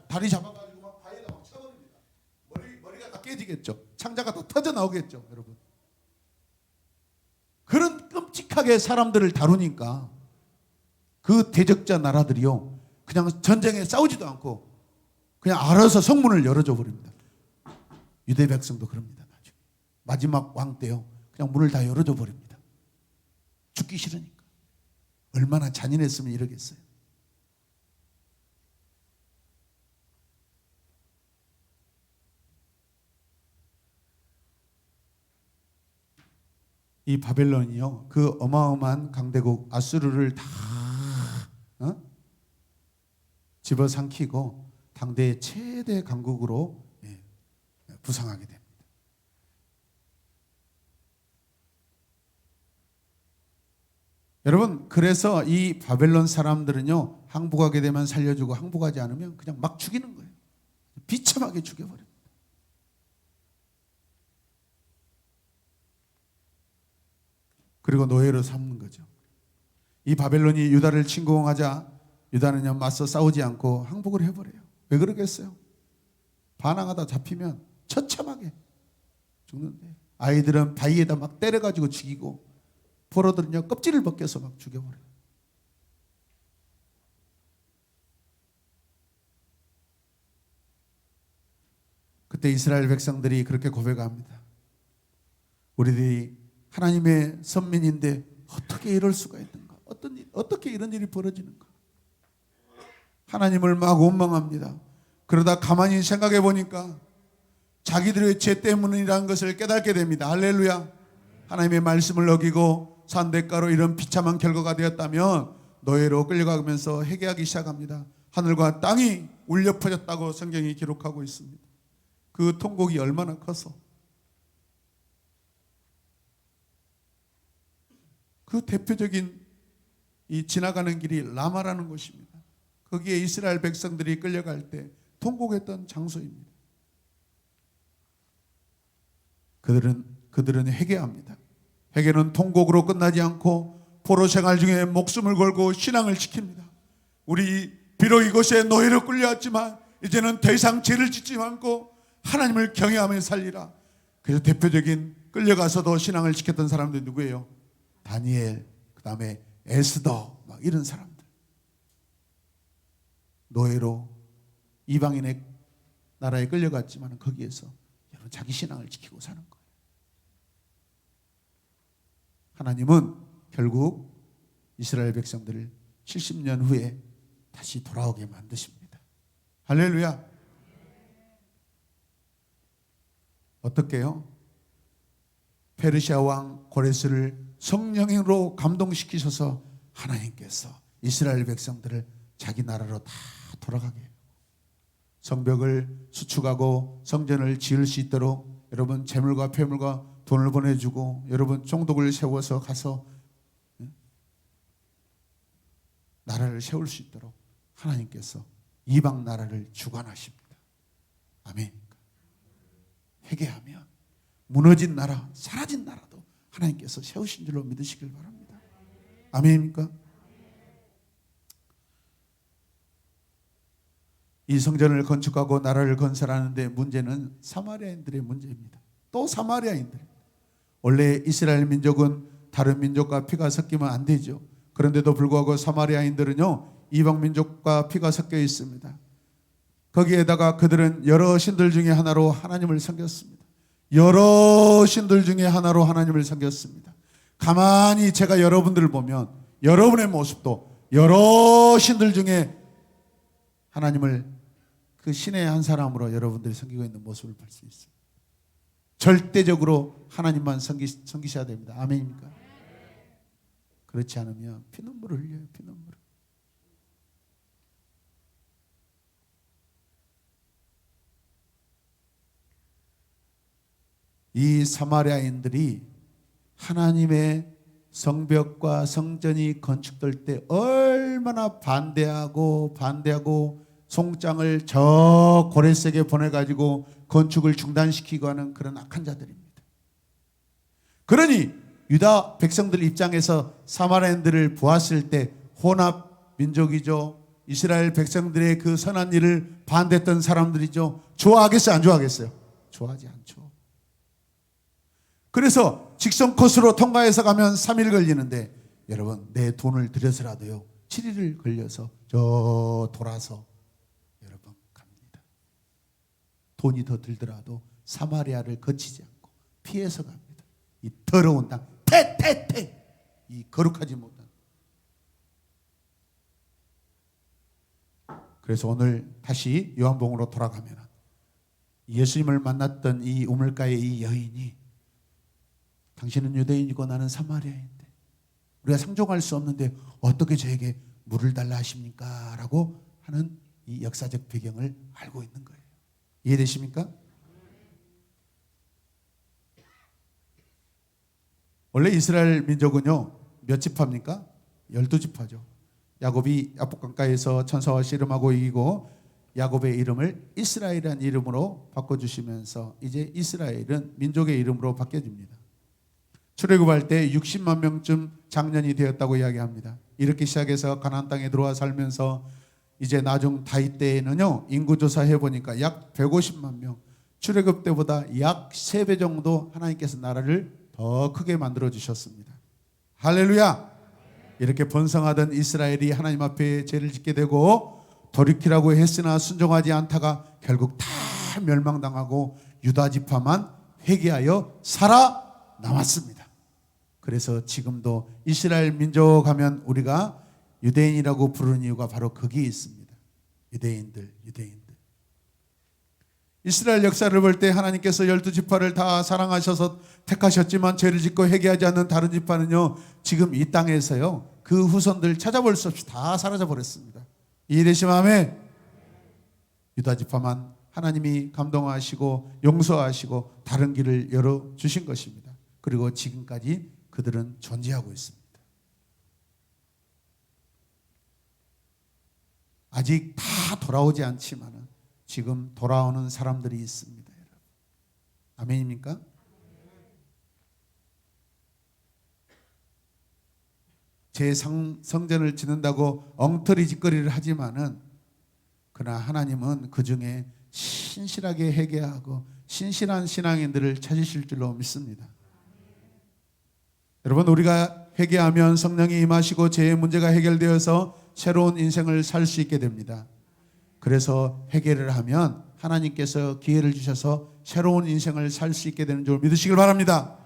다리 잡아가지고 막 바위에다 막 쳐버립니다. 머리가 다 깨지겠죠. 창자가 다 터져 나오겠죠. 여러분. 그런 끔찍하게 사람들을 다루니까 그 대적자 나라들이요 그냥 전쟁에 싸우지도 않고 그냥 알아서 성문을 열어줘 버립니다. 유대 백성도 그럽니다. 나중에 마지막 왕 때요 그냥 문을 다 열어줘 버립니다. 죽기 싫으니까. 얼마나 잔인했으면 이러겠어요. 이 바벨론이요 그 어마어마한 강대국 아수르를 다 집어삼키고 당대의 최대 강국으로 부상하게 됩니다. 여러분 그래서 이 바벨론 사람들은요 항복하게 되면 살려주고 항복하지 않으면 그냥 막 죽이는 거예요. 비참하게 죽여버립니다. 그리고 노예로 삼는 거죠. 이 바벨론이 유다를 침공하자 유다는요 맞서 싸우지 않고 항복을 해버려요. 왜 그러겠어요? 반항하다 잡히면 처참하게 죽는데 아이들은 바위에다 막 때려가지고 죽이고 포로들은요 껍질을 벗겨서 막 죽여버려요. 그때 이스라엘 백성들이 그렇게 고백합니다. 우리들이 하나님의 선민인데 어떻게 이럴 수가 있는가? 어떻게 이런 일이 벌어지는가? 하나님을 막 원망합니다. 그러다 가만히 생각해 보니까 자기들의 죄 때문이라는 것을 깨닫게 됩니다. 할렐루야. 하나님의 말씀을 어기고 산 대가로 이런 비참한 결과가 되었다면 노예로 끌려가면서 회개하기 시작합니다. 하늘과 땅이 울려 퍼졌다고 성경이 기록하고 있습니다. 그 통곡이 얼마나 커서 그 대표적인 이 지나가는 길이 라마라는 곳입니다. 거기에 이스라엘 백성들이 끌려갈 때 통곡했던 장소입니다. 그들은 회개합니다. 회개는 통곡으로 끝나지 않고 포로 생활 중에 목숨을 걸고 신앙을 지킵니다. 우리 비록 이곳에 노예로 끌려왔지만 이제는 더 이상 죄를 짓지 않고 하나님을 경외하며 살리라. 그래서 대표적인 끌려가서도 신앙을 지켰던 사람들이 누구예요? 다니엘, 그 다음에 에스더 막 이런 사람들. 노예로 이방인의 나라에 끌려갔지만 거기에서 여러분 자기 신앙을 지키고 사는 거예요. 하나님은 결국 이스라엘 백성들을 70년 후에 다시 돌아오게 만드십니다. 할렐루야. 어떻게요? 페르시아 왕 고레스를 성령으로 감동시키셔서 하나님께서 이스라엘 백성들을 자기 나라로 다 돌아가게 해요. 성벽을 수축하고 성전을 지을 수 있도록 여러분 재물과 폐물과 돈을 보내주고 여러분 총독을 세워서 가서 나라를 세울 수 있도록 하나님께서 이방 나라를 주관하십니다. 아멘. 회개하면 무너진 나라, 사라진 나라도 하나님께서 세우신 줄로 믿으시길 바랍니다. 아멘입니까? 이 성전을 건축하고 나라를 건설하는데 문제는 사마리아인들의 문제입니다. 또 사마리아인들. 원래 이스라엘 민족은 다른 민족과 피가 섞이면 안 되죠. 그런데도 불구하고 사마리아인들은요 이방 민족과 피가 섞여 있습니다. 거기에다가 그들은 여러 신들 중에 하나로 하나님을 섬겼습니다. 여러 신들 중에 하나로 하나님을 섬겼습니다. 가만히 제가 여러분들을 보면 여러분의 모습도 여러 신들 중에 하나님을 그 신의 한 사람으로 여러분들이 섬기고 있는 모습을 볼 수 있어요. 절대적으로 하나님만 섬기셔야 됩니다. 아멘입니까? 그렇지 않으면 피눈물을 흘려요. 피눈물을. 이 사마리아인들이 하나님의 성벽과 성전이 건축될 때 얼마나 반대하고 송장을 저 고레색에 보내가지고 건축을 중단시키고 하는 그런 악한 자들입니다. 그러니 유다 백성들 입장에서 사마리아인들을 보았을 때 혼합 민족이죠. 이스라엘 백성들의 그 선한 일을 반대했던 사람들이죠. 좋아하겠어요? 안 좋아하겠어요? 좋아하지 않죠. 그래서 직선 코스로 통과해서 가면 3일 걸리는데 여러분 내 돈을 들여서라도요 7일을 걸려서 저 돌아서 여러분 갑니다. 돈이 더 들더라도 사마리아를 거치지 않고 피해서 갑니다. 이 더러운 땅 이 거룩하지 못한. 그래서 오늘 다시 요한복음으로 돌아가면 예수님을 만났던 이 우물가의 이 여인이 당신은 유대인이고 나는 사마리아인데 우리가 상종할 수 없는데 어떻게 저에게 물을 달라 하십니까? 라고 하는 이 역사적 배경을 알고 있는 거예요. 이해되십니까? 원래 이스라엘 민족은요 몇 지파입니까? 12지파죠. 야곱이 야복강가에서 천사와 씨름하고 이기고 야곱의 이름을 이스라엘이라는 이름으로 바꿔주시면서 이제 이스라엘은 민족의 이름으로 바뀌어집니다. 출애굽할 때 60만 명쯤 장년이 되었다고 이야기합니다. 이렇게 시작해서 가나안 땅에 들어와 살면서 이제 나중 다윗 때에는요 인구조사 해보니까 약 150만 명, 출애굽 때보다 약 3배 정도 하나님께서 나라를 더 크게 만들어 주셨습니다. 할렐루야. 이렇게 번성하던 이스라엘이 하나님 앞에 죄를 짓게 되고 돌이키라고 했으나 순종하지 않다가 결국 다 멸망당하고 유다 지파만 회개하여 살아남았습니다. 그래서 지금도 이스라엘 민족 하면 우리가 유대인이라고 부르는 이유가 바로 거기에 있습니다. 유대인들. 이스라엘 역사를 볼 때 하나님께서 12지파를 다 사랑하셔서 택하셨지만 죄를 짓고 회개하지 않는 다른 지파는요 지금 이 땅에서요 그 후손들 찾아볼 수 없이 다 사라져 버렸습니다. 이해되시면 아멘. 유다 지파만 하나님이 감동하시고 용서하시고 다른 길을 열어주신 것입니다. 그리고 지금까지 그들은 존재하고 있습니다. 아직 다 돌아오지 않지만 지금 돌아오는 사람들이 있습니다. 여러분. 아멘입니까? 제 성전을 짓는다고 엉터리 짓거리를 하지만은 그러나 하나님은 그 중에 신실하게 회개하고 신실한 신앙인들을 찾으실 줄로 믿습니다. 여러분 우리가 회개하면 성령이 임하시고 죄의 문제가 해결되어서 새로운 인생을 살 수 있게 됩니다. 그래서 회개를 하면 하나님께서 기회를 주셔서 새로운 인생을 살 수 있게 되는 줄 믿으시길 바랍니다.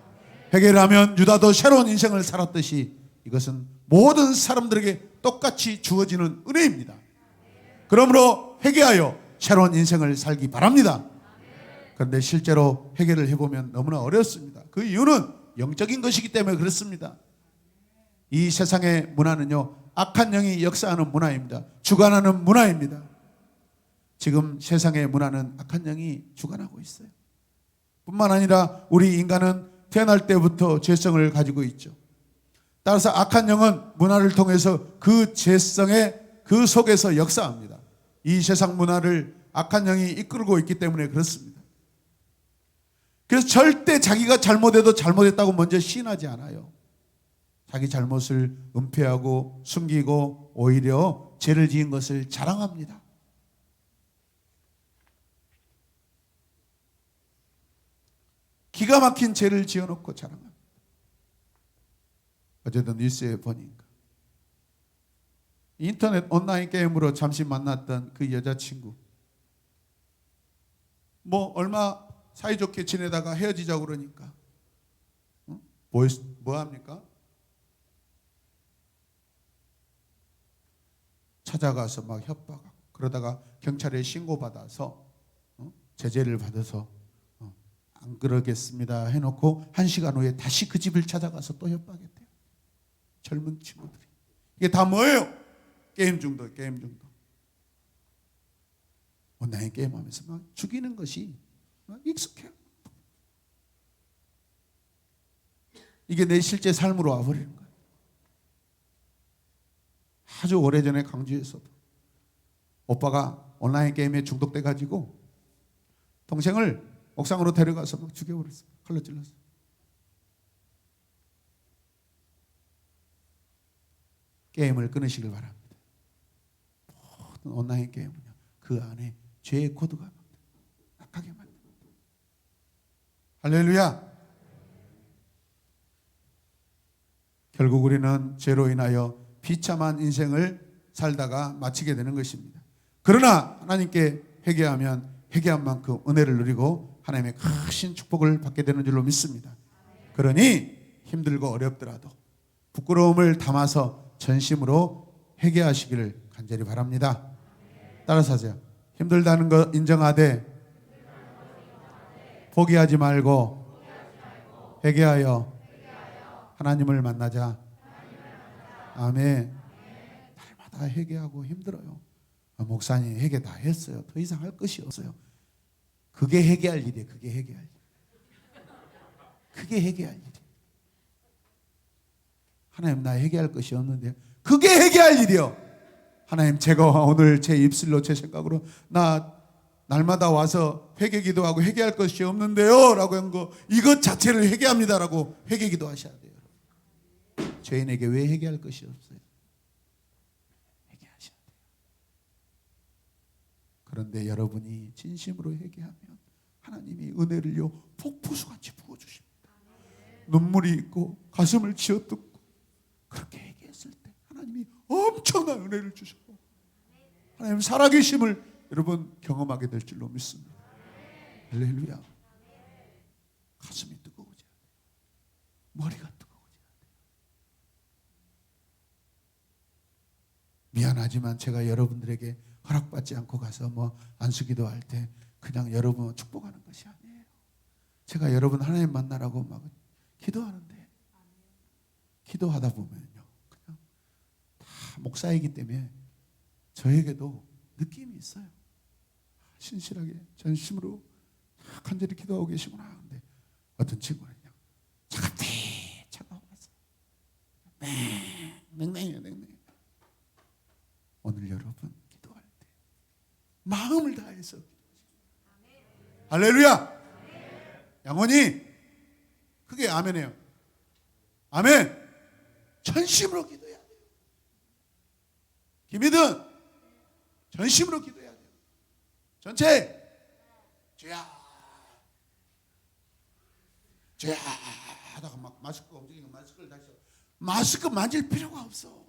회개를 하면 유다도 새로운 인생을 살았듯이 이것은 모든 사람들에게 똑같이 주어지는 은혜입니다. 그러므로 회개하여 새로운 인생을 살기 바랍니다. 그런데 실제로 회개를 해보면 너무나 어렵습니다. 그 이유는 영적인 것이기 때문에 그렇습니다. 이 세상의 문화는요 악한 영이 역사하는 문화입니다. 주관하는 문화입니다. 지금 세상의 문화는 악한 영이 주관하고 있어요. 뿐만 아니라 우리 인간은 태어날 때부터 죄성을 가지고 있죠. 따라서 악한 영은 문화를 통해서 그 죄성의 그 속에서 역사합니다. 이 세상 문화를 악한 영이 이끌고 있기 때문에 그렇습니다. 그래서 절대 자기가 잘못해도 잘못했다고 먼저 시인하지 않아요. 자기 잘못을 은폐하고 숨기고 오히려 죄를 지은 것을 자랑합니다. 기가 막힌 죄를 지어놓고 자랑합니다. 어제도 뉴스에 보니까 인터넷 온라인 게임으로 잠시 만났던 그 여자친구 뭐 얼마 사이좋게 지내다가 헤어지자고 그러니까 뭐 합니까? 찾아가서 막 협박하고 그러다가 경찰에 신고받아서 제재를 받아서 안 그러겠습니다 해놓고 1시간 후에 다시 그 집을 찾아가서 또 협박했대요. 젊은 친구들이. 이게 다 뭐예요? 게임 중독, 게임 중독. 온라인 게임하면서 막 죽이는 것이 막 익숙해요. 이게 내 실제 삶으로 와버리는 거예요. 아주 오래전에 광주에서도 오빠가 온라인 게임에 중독돼가지고 동생을 옥상으로 데려가서 막 죽여버렸어요. 칼로 찔렀어요. 게임을 끊으시길 바랍니다. 모든 온라인 게임은요, 그 안에 죄의 코드가 낙하게 만듭니다. 할렐루야. 결국 우리는 죄로 인하여 비참한 인생을 살다가 마치게 되는 것입니다. 그러나 하나님께 회개하면 회개한 만큼 은혜를 누리고 하나님의 크신 축복을 받게 되는 줄로 믿습니다. 그러니 힘들고 어렵더라도 부끄러움을 담아서 전심으로 회개하시기를 간절히 바랍니다. 따라서 하세요. 힘들다는 것 인정하되 포기하지 말고 회개하여 하나님을 만나자. 아멘. 날마다 회개하고 힘들어요. 목사님 회개 다 했어요. 더 이상 할 것이 없어요. 그게 회개할 일이에요. 그게 회개할 일. 그게 회개할 일이에요. 하나님 나 회개할 것이 없는데 그게 회개할 일이요. 하나님 제가 오늘 제 입술로 제 생각으로 나 날마다 와서 회개 기도하고 회개할 것이 없는데요 라고 한 거 이것 자체를 회개합니다라고 회개 기도하셔야 돼요. 죄인에게 왜 회개할 것이 없어요? 회개하셔야 돼요. 그런데 여러분이 진심으로 회개하면 하나님이 은혜를요 폭포수같이 부어주십니다. 눈물이 있고 가슴을 쥐어뜯고 그렇게 회개했을 때 하나님이 엄청난 은혜를 주셔요. 하나님 살아계심을 여러분 경험하게 될 줄로 믿습니다. 할렐루야. 가슴이 뜨거워져야 돼요. 머리가 뜨거워져야 돼요. 미안하지만 제가 여러분들에게 허락받지 않고 가서 뭐 안수기도 할 때 그냥 여러분 축복하는 것이 아니에요. 제가 여러분 하나님 만나라고 막 기도하는데 기도하다 보면요 그냥 다 목사이기 때문에 저에게도 느낌이 있어요. 신실하게 전심으로 간절히 기도하고 계시구나. 근데 어떤 친구는 그냥 차갑게 차가워서 냉랭해요. 오늘 여러분 기도할 때 마음을 다해서 할렐루야. 양원이 그게 아멘이에요. 아멘. 전심으로 기도해야 돼요. 김희든 전심으로 기도해야 돼요. 전체 죄야 하다가 막 마스크 움직이는 마스크를 다시 마스크 만질 필요가 없어.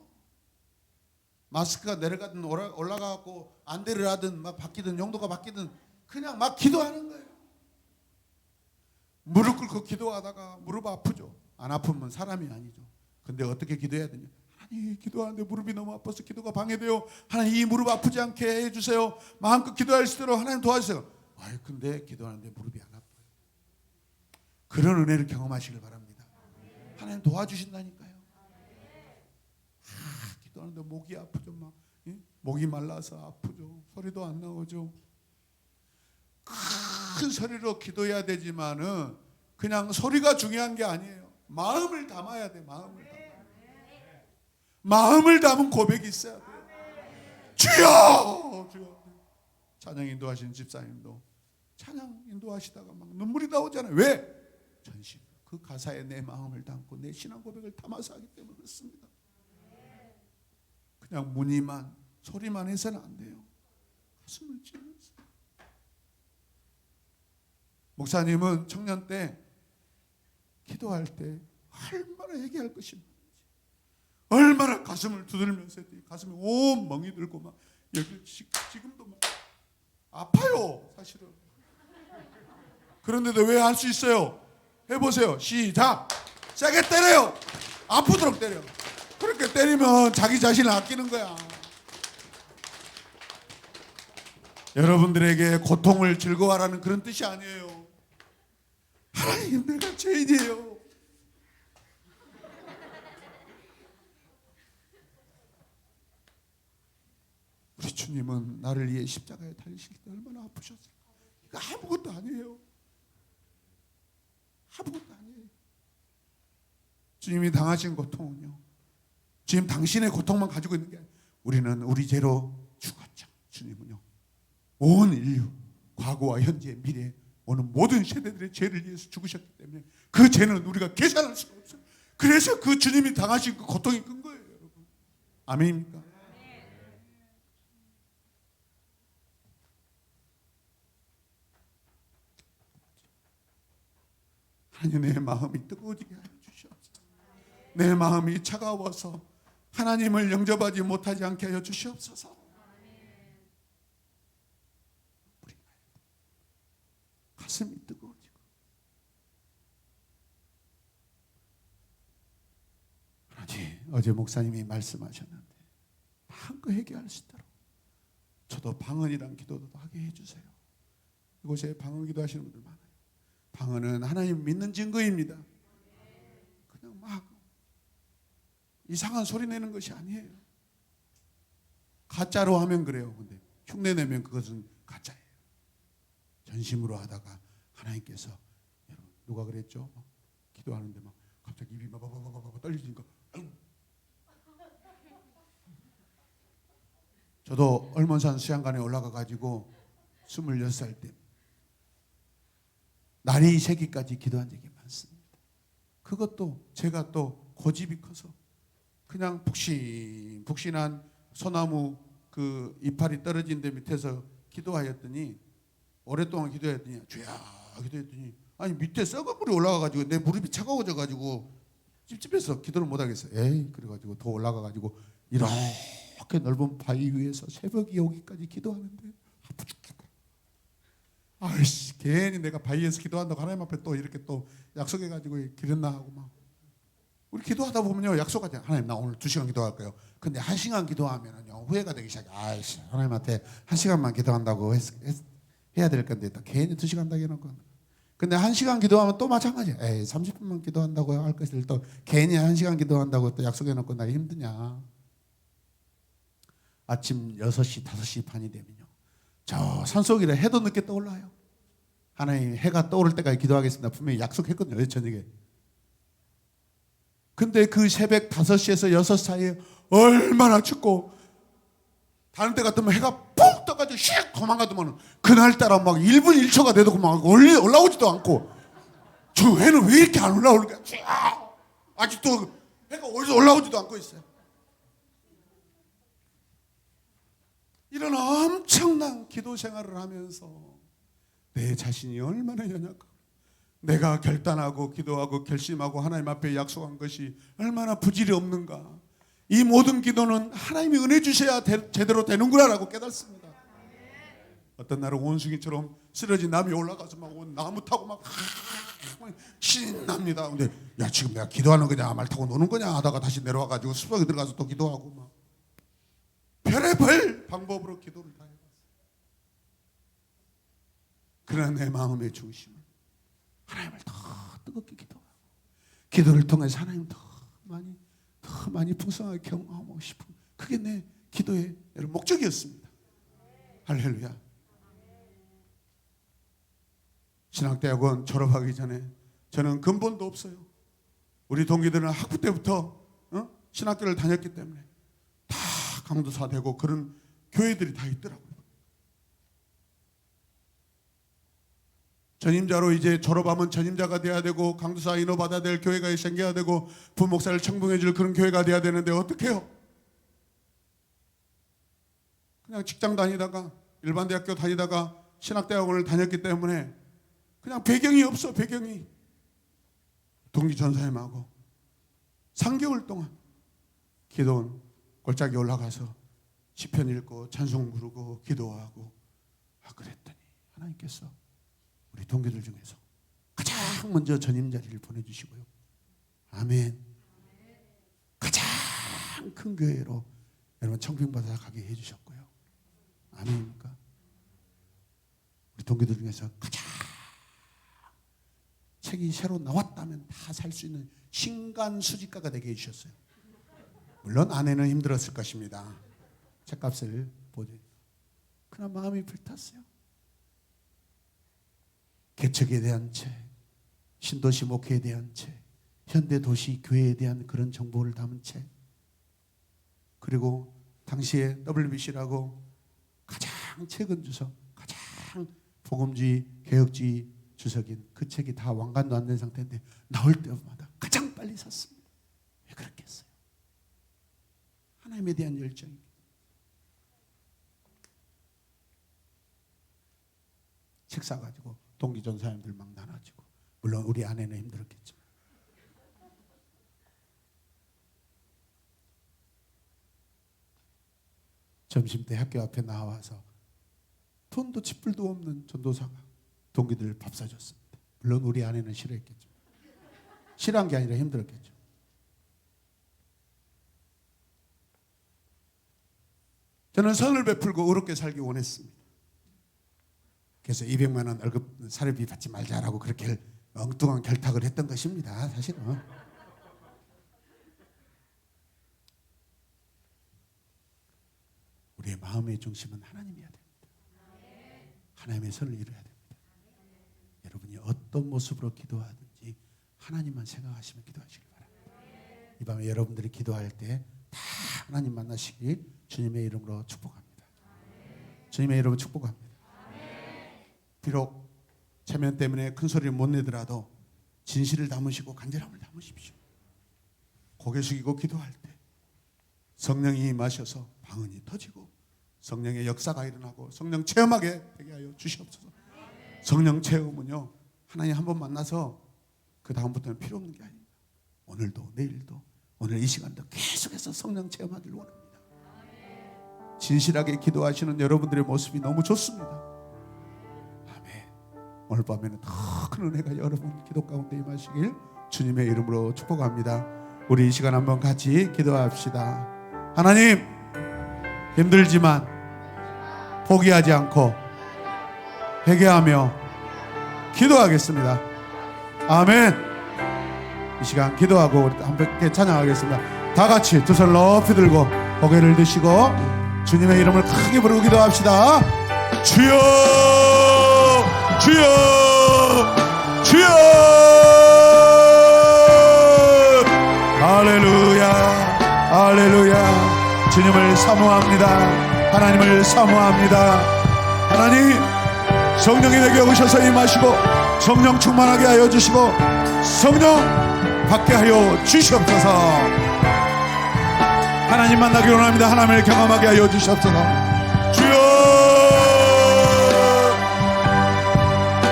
마스크가 내려가든 올라가고 안대를 하든 막 바뀌든 용도가 바뀌든 그냥 막 기도하는 거예요. 무릎 꿇고 기도하다가 무릎 아프죠. 안 아프면 사람이 아니죠. 근데 어떻게 기도해야 되냐? 하나님 기도하는데 무릎이 너무 아파서 기도가 방해돼요. 하나님 이 무릎 아프지 않게 해주세요. 마음껏 기도할 수 있도록 하나님 도와주세요. 근데 기도하는데 무릎이 안 아파요. 그런 은혜를 경험하시길 바랍니다. 하나님 도와주신다니까요. 기도하는데 목이 아프죠. 막 목이 말라서 아프죠. 소리도 안 나오죠. 큰 소리로 기도해야 되지만은 그냥 소리가 중요한 게 아니에요. 마음을 담아야 돼. 마음을 담은 고백이 있어야 돼요. 주여! 주여! 찬양 인도하시는 집사님도 찬양 인도하시다가 막 눈물이 나오잖아요. 왜? 전심. 그 가사에 내 마음을 담고 내 신앙 고백을 담아서 하기 때문에 그렇습니다. 그냥 문의만 소리만 해서는 안 돼요. 가슴을 찔러서. 목사님은 청년 때 기도할 때 얼마나 얘기할 것이 많은지, 얼마나 가슴을 두들면서 가슴이 온 멍이 들고 막 여기 지금도 막 아파요. 사실은 그런데도 왜 할 수 있어요? 해보세요. 시작. 세게 때려요. 아프도록 때려. 그렇게 때리면 자기 자신을 아끼는 거야. 여러분들에게 고통을 즐거워하라는 그런 뜻이 아니에요. 하나님, 내가 죄인이에요. 우리 주님은 나를 위해 십자가에 달리실 때 얼마나 아프셨어요. 이거 아무것도 아니에요. 아무것도 아니에요. 주님이 당하신 고통은요, 주님 당신의 고통만 가지고 있는 게 아니에요. 우리는 우리 죄로 죽었죠. 주님은요, 온 인류, 과거와 현재, 미래, 오는 모든 세대들의 죄를 위해서 죽으셨기 때문에 그 죄는 우리가 계산할 수가 없어요. 그래서 그 주님이 당하신 그 고통이 큰 거예요, 여러분. 아멘입니까? 하나님, 내 마음이 뜨거워지게 하여 주시옵소서. 내 마음이 차가워서 하나님을 영접하지 못하지 않게 하여 주시옵소서. 가슴이 뜨거워지고. 하나님, 어제 목사님이 말씀하셨는데 마음껏 회개할 수 있도록 저도 방언이란 기도도 하게 해주세요. 이곳에 방언 기도하시는 분들 많아요. 방언은 하나님 믿는 증거입니다. 그냥 막 이상한 소리 내는 것이 아니에요. 가짜로 하면 그래요. 근데 흉내 내면 그것은 가짜예요. 전심으로 하다가 하나님께서, 여러분 누가 그랬죠? 막 기도하는데 막 갑자기 입이 막 떨리니까, 저도 얼몬산 수양관에 올라가 가지고 26살 때 날이 새기까지 기도한 적이 많습니다. 그것도 제가 또 고집이 커서 그냥 푹신푹신한 소나무 그 이파리 떨어진 데 밑에서 기도하였더니, 오랫동안 기도했더니, 주야 기도했더니, 아니 밑에 썩은 물이 올라가가지고 내 무릎이 차가워져가지고 찝찝해서 기도를 못하겠어요. 에이, 그래가지고 더 올라가가지고 이렇게 넓은 바위 위에서 새벽이 오기까지 기도하는데 아프 죽겠다. 아이씨, 괜히 내가 바위에서 기도한다고 하나님 앞에 또 이렇게 또 약속해가지고 기렸나 하고 막. 우리 기도하다 보면요, 약속하지. 하나님, 나 오늘 2시간 기도할 거예요. 근데 1시간 기도하면요 후회가 되기 시작해. 아이씨, 하나님한테 1시간만 기도한다고 해야 될 건데 또 괜히 2시간 다 해놓고. 근데 1시간 기도하면 또 마찬가지야. 에이, 30분만 기도한다고 할 것을 또 괜히 1시간 기도한다고 또 약속해놓고 나 힘드냐. 아침 6시, 5시 반이 되면요, 저 산속이라 해도 늦게 떠올라요. 하나님, 해가 떠오를 때까지 기도하겠습니다. 분명히 약속했거든요, 저녁에. 근데 그 새벽 5시에서 6시 사이에 얼마나 춥고, 다른 때 같으면 해가 푹 떠가지고 슉 도망가더만 그날따라 막 1분 1초가 돼도 막 올라오지도 않고, 저 해는 왜 이렇게 안 올라오는가? 아직도 해가 어디서 올라오지도 않고 있어요. 이런 엄청난 기도 생활을 하면서 내 자신이 얼마나 연약하고, 내가 결단하고 기도하고 결심하고 하나님 앞에 약속한 것이 얼마나 부질이 없는가. 이 모든 기도는 하나님이 은혜 주셔야 제대로 되는구나라고 깨닫습니다. 어떤 날은 원숭이처럼 쓰러진 나무에 올라가서 막 나무 타고 막 신납니다. 근데 야, 지금 내가 기도하는 거냐 말 타고 노는 거냐 하다가 다시 내려와가지고 숲속에 들어가서 또 기도하고 막 별의별 방법으로 기도를 다 해봤어요. 그러나 내 마음의 중심은 하나님을 더 뜨겁게 기도하고, 기도를 통해서 하나님을 더 많이 풍성하게 경험하고 싶은, 그게 내 기도의 목적이었습니다. 할렐루야. 신학대학원 졸업하기 전에 저는 근본도 없어요. 우리 동기들은 학부 때부터 신학교를 다녔기 때문에 다 강도사 되고 그런 교회들이 다 있더라고요. 전임자로 이제 졸업하면 전임자가 돼야 되고 강도사 인호받아야 될 교회가 생겨야 되고 부목사를 청봉해 줄 그런 교회가 돼야 되는데 어떻게 해요? 그냥 직장 다니다가 일반 대학교 다니다가 신학대학원을 다녔기 때문에 그냥 배경이 없어. 배경이 동기 전사님하고 3개월 동안 기도원 골짜기 올라가서 시편 읽고 찬송 부르고 기도하고 그랬더니 하나님께서 우리 동기들 중에서 가장 먼저 전임 자리를 보내주시고요. 아멘. 가장 큰 교회로 여러분 청빙받아 가게 해주셨고요. 아멘입니까? 우리 동기들 중에서 가장 책이 새로 나왔다면 다 살 수 있는 신간 수집가가 되게 해주셨어요. 물론 아내는 힘들었을 것입니다. 책값을 보지. 그러나 마음이 불탔어요. 개척에 대한 책, 신도시 목회에 대한 책, 현대도시 교회에 대한 그런 정보를 담은 책, 그리고 당시에 WBC라고 가장 최근 주석, 가장 복음주의, 개혁주의 주석인 그 책이 다 완간도 안 된 상태인데 나올 때마다 가장 빨리 샀습니다. 왜 그렇겠어요? 하나님에 대한 열정입니다. 책 사가지고 동기 전사님들 막 나눠주고, 물론 우리 아내는 힘들었겠죠. 점심때 학교 앞에 나와서 돈도 쥐뿔도 없는 전도사가 동기들 밥 사줬습니다. 물론 우리 아내는 싫어했겠죠. 싫어한 게 아니라 힘들었겠죠. 저는 선을 베풀고 의롭게 살기 원했습니다. 그래서 200만 원 월급 사례비 받지 말자라고 그렇게 엉뚱한 결탁을 했던 것입니다. 사실은. 우리의 마음의 중심은 하나님이어야 됩니다. 하나님의 선을 이루어야 됩니다. 여러분이 어떤 모습으로 기도하든지 하나님만 생각하시면 기도하시길 바랍니다. 이 밤에 여러분들이 기도할 때 다 하나님 만나시길 주님의 이름으로 축복합니다. 주님의 이름으로 축복합니다. 비록 체면 때문에 큰 소리를 못 내더라도 진실을 담으시고 간절함을 담으십시오. 고개 숙이고 기도할 때 성령이 임하셔서 방언이 터지고 성령의 역사가 일어나고 성령 체험하게 되게 하여 주시옵소서. 성령 체험은요, 하나님 한번 만나서 그 다음부터는 필요 없는 게 아닙니다. 오늘도 내일도 오늘 이 시간도 계속해서 성령 체험하기를 원합니다. 진실하게 기도하시는 여러분들의 모습이 너무 좋습니다. 아멘. 오늘 밤에는 더 큰 은혜가 여러분 기도 가운데 임하시길 주님의 이름으로 축복합니다. 우리 이 시간 한번 같이 기도합시다. 하나님, 힘들지만 포기하지 않고 회개하며 기도하겠습니다. 아멘. 이 시간 기도하고 우리 함께 찬양하겠습니다. 다 같이 두 손 높이 들고 고개를 드시고 주님의 이름을 크게 부르고 기도합시다. 주여, 주여, 주여. 할렐루야, 할렐루야. 주님을 사모합니다. 하나님을 사모합니다. 하나님, 성령이 내게 오셔서 임하시고 성령 충만하게 하여 주시고 성령 받게 하여 주시옵소서. 하나님 만나기 원합니다. 하나님을 경험하게 하여 주시옵소서. 주여,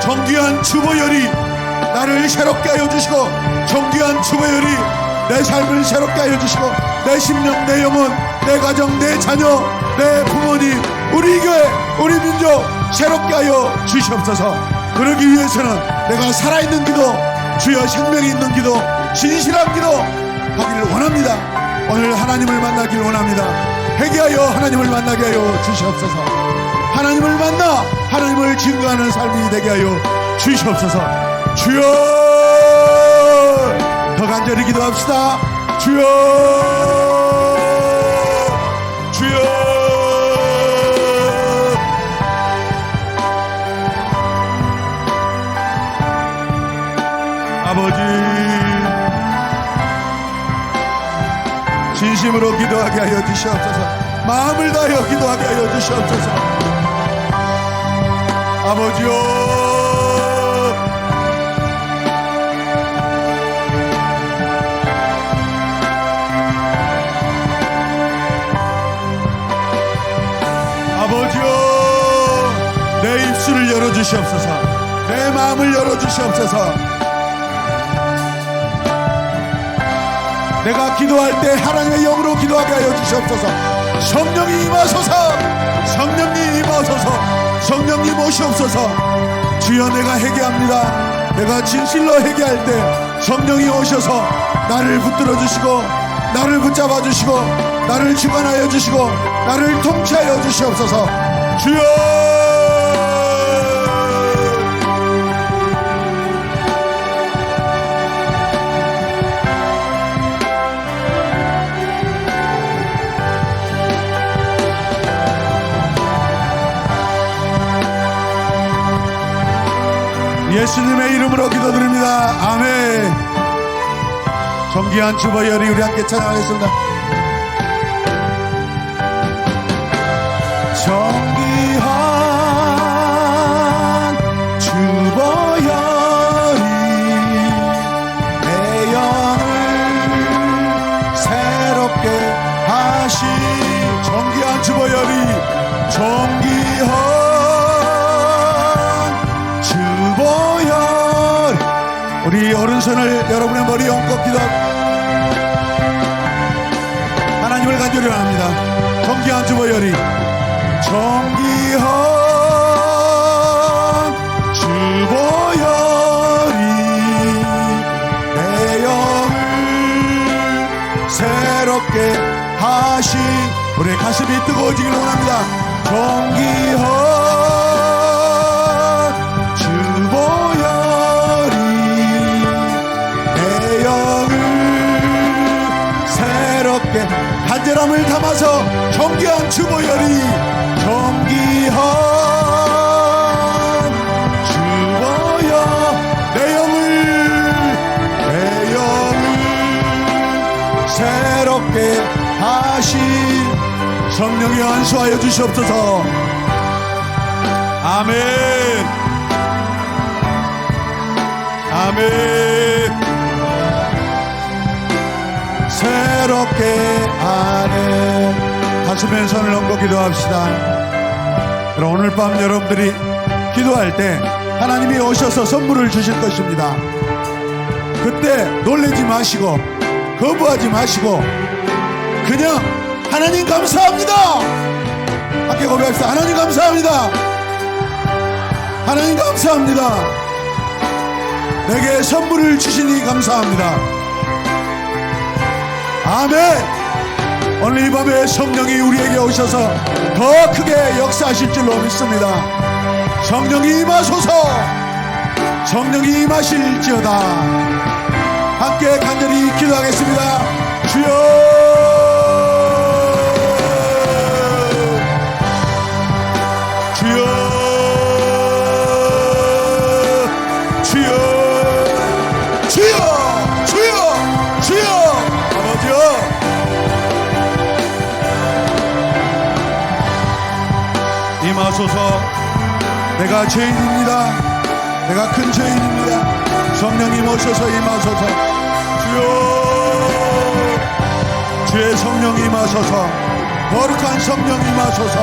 정귀한 주보혈이 나를 새롭게 하여 주시고 정귀한 주보혈이 내 삶을 새롭게 하여 주시고 내 심령, 내 영혼, 내 가정, 내 자녀, 내 부모님, 우리 교회, 우리 민족 새롭게 하여 주시옵소서. 그러기 위해서는 내가 살아있는 기도, 주여 생명이 있는 기도, 진실한 기도 하기를 원합니다. 오늘 하나님을 만나기를 원합니다. 회개하여 하나님을 만나게 하여 주시옵소서. 하나님을 만나 하나님을 증거하는 삶이 되게 하여 주시옵소서. 주여, 더 간절히 기도합시다. 주여, 주여. 아버지, 진심으로 기도하게 하여 주시옵소서. 마음을 다하여 기도하게 하여 주시옵소서. 아버지요, 아버지요, 내 입술을 열어주시옵소서. 내 마음을 열어주시옵소서. 내가 기도할 때 하나님의 영으로 기도하게 하여 주시옵소서. 성령이 임하소서. 성령님 임하소서. 성령님 오시옵소서. 주여, 내가 회개합니다. 내가 진실로 회개할 때 성령이 오셔서 나를 붙들어 주시고 나를 붙잡아 주시고 나를 주관하여 주시고 나를 통치하여 주시옵소서. 주여, 예수님의 이름으로 기도드립니다. 아멘. 존귀한 주보혈이 우리 함께 찬양하겠습니다. 존귀한 주보혈이 내 영을 새롭게 하시. 존귀한 주보혈이, 존귀한 우리 오른손을 여러분의 머리에 얹고 기도. 하나님을 간절히 원합니다. 존귀한 주보혈이, 존귀한 주보혈이 내 영을 새롭게 하시. 우리의 가슴이 뜨거워지길 원합니다. 존귀한 간절함을 담아서 존귀한 주보혈이, 존귀한 주보혈 내 영을 새롭게 하시. 성령이 안수하여 주시옵소서. 아멘. 아멘. 새롭게 하네. 가슴에 손을 얹고 기도합시다. 그럼 오늘 밤 여러분들이 기도할 때 하나님이 오셔서 선물을 주실 것입니다. 그때 놀라지 마시고 거부하지 마시고 그냥 하나님 감사합니다. 함께 고백합시다. 하나님 감사합니다. 하나님 감사합니다. 내게 선물을 주시니 감사합니다. 아멘. 오늘 이 밤에 성령이 우리에게 오셔서 더 크게 역사하실 줄로 믿습니다. 성령이 임하소서. 성령이 임하실지어다. 함께 간절히 기도하겠습니다. 주여, 주여, 주여, 주여, 주여, 주여. 임하소서. 내가 죄인입니다. 내가 큰 죄인입니다. 성령님 오셔서 임하소서. 주여, 주의 성령 임하소서. 거룩한 성령 임하소서.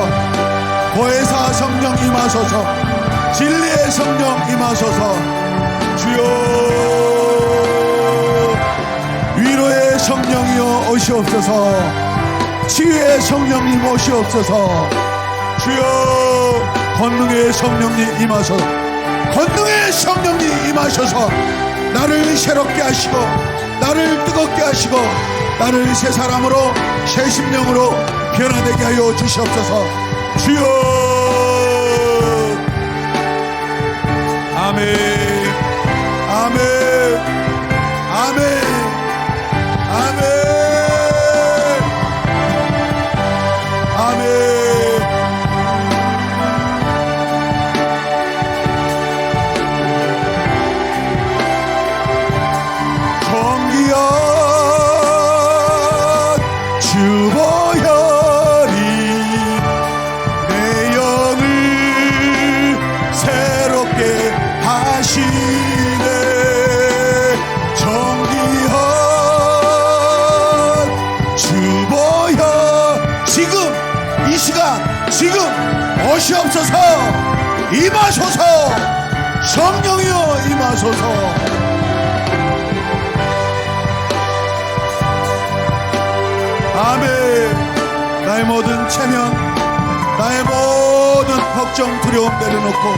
보혜사 성령 임하소서. 진리의 성령 임하소서. 주여, 위로의 성령이여 오시옵소서. 치유의 성령님 오시옵소서. 주여, 권능의 성령님 임하소서. 권능의 성령님 임하셔서 나를 새롭게 하시고 나를 뜨겁게 하시고 나를 새 사람으로 새 심령으로 변화되게 하여 주시옵소서. 주여, 아멘. 아멘. 아멘. 아멘. 아멘. 주보혈이 내 영을 새롭게 하시네. 존귀한 주보혈, 지금 이 시간 지금 오시옵소서. 임하소서. 성령이여 임하소서. 아멘. 나의 모든 체면, 나의 모든 모든 걱정 두려움 내려놓고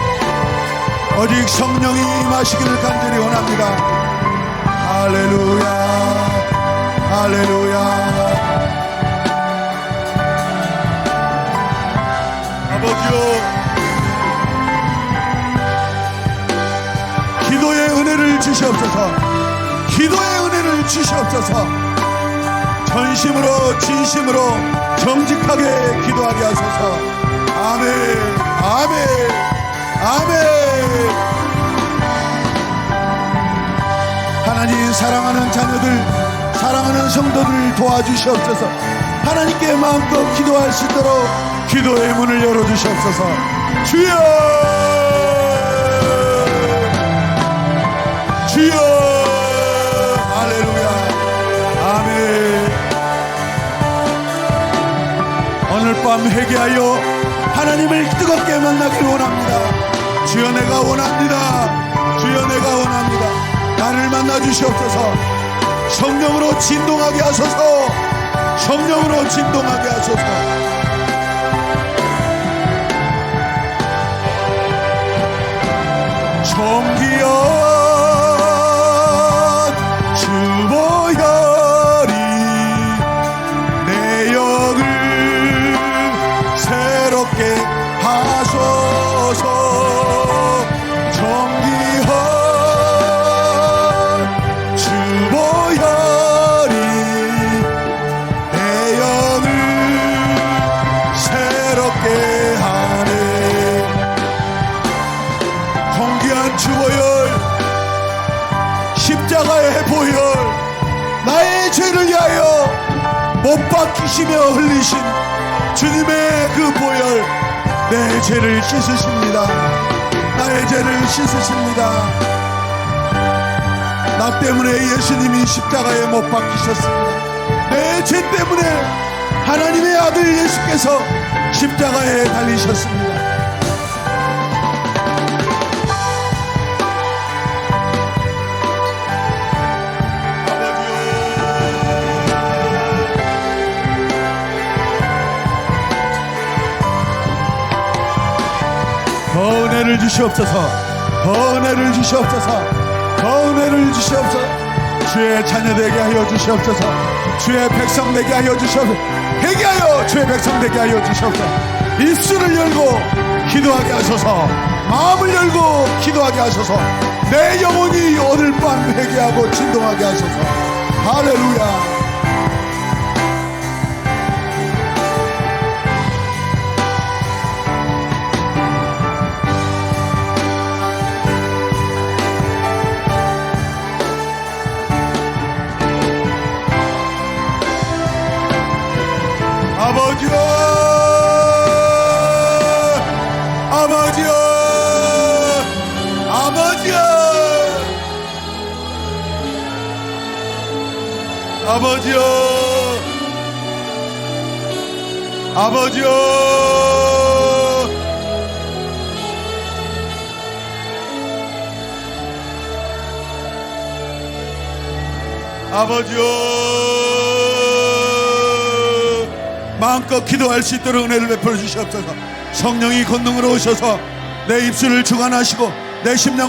오직 성령이 임하시기를 간절히 원합니다. 할렐루야, 할렐루야. 아버지요, 기도의 은혜를 주시옵소서. 기도의 은혜를 주시옵소서. 전심으로 진심으로 정직하게 기도하게 하소서. 아멘, 아멘, 아멘. 하나님, 사랑하는 자녀들, 사랑하는 성도들 도와주시옵소서. 하나님께 마음껏 기도할 수 있도록 기도의 문을 열어주시옵소서. 주여, 주여. 할렐루야, 아멘. 오늘 밤 회개하여 하나님을 뜨겁게 만나기를 원합니다. 주여, 내가 원합니다. 주여, 내가 원합니다. 나를 만나 주시옵소서. 성령으로 진동하게 하소서. 성령으로 진동하게 하소서. 총기여 주보혈이 내 영을 새롭게 하소서. 정기혈 주보혈이 내 영을 새롭게 하네. 정기한 주보혈, 십자가의 보혈, 나의 죄를 위하여 못 박히시며 흘리신 주님의 그 보혈, 내 죄를 씻으십니다. 나의 죄를 씻으십니다. 나 때문에 예수님이 십자가에 못 박히셨습니다. 내 죄 때문에 하나님의 아들 예수께서 십자가에 달리셨습니다. 더 은혜를 주시옵소서. 더 은혜를 주시옵소서. 더 은혜를 주시옵소서. 주의 자녀 되게 하여 주시옵소서. 주의 백성 되게 하여 주시옵소서. 회개하여 주의 백성 되게 하여 주시옵소서. 입술을 열고 기도하게 하소서. 마음을 열고 기도하게 하소서. 내 영혼이 오늘 밤 회개하고 진동하게 하소서. 할렐루야. 아버지여, 아버지여, 아버지여, 아버지여, 아버지여. 아버지여, 마음껏 기도할 수 있도록 은혜를 베풀어 주시옵소서. 성령이 권능으로 오셔서 내 입술을 주관하시고 내 심령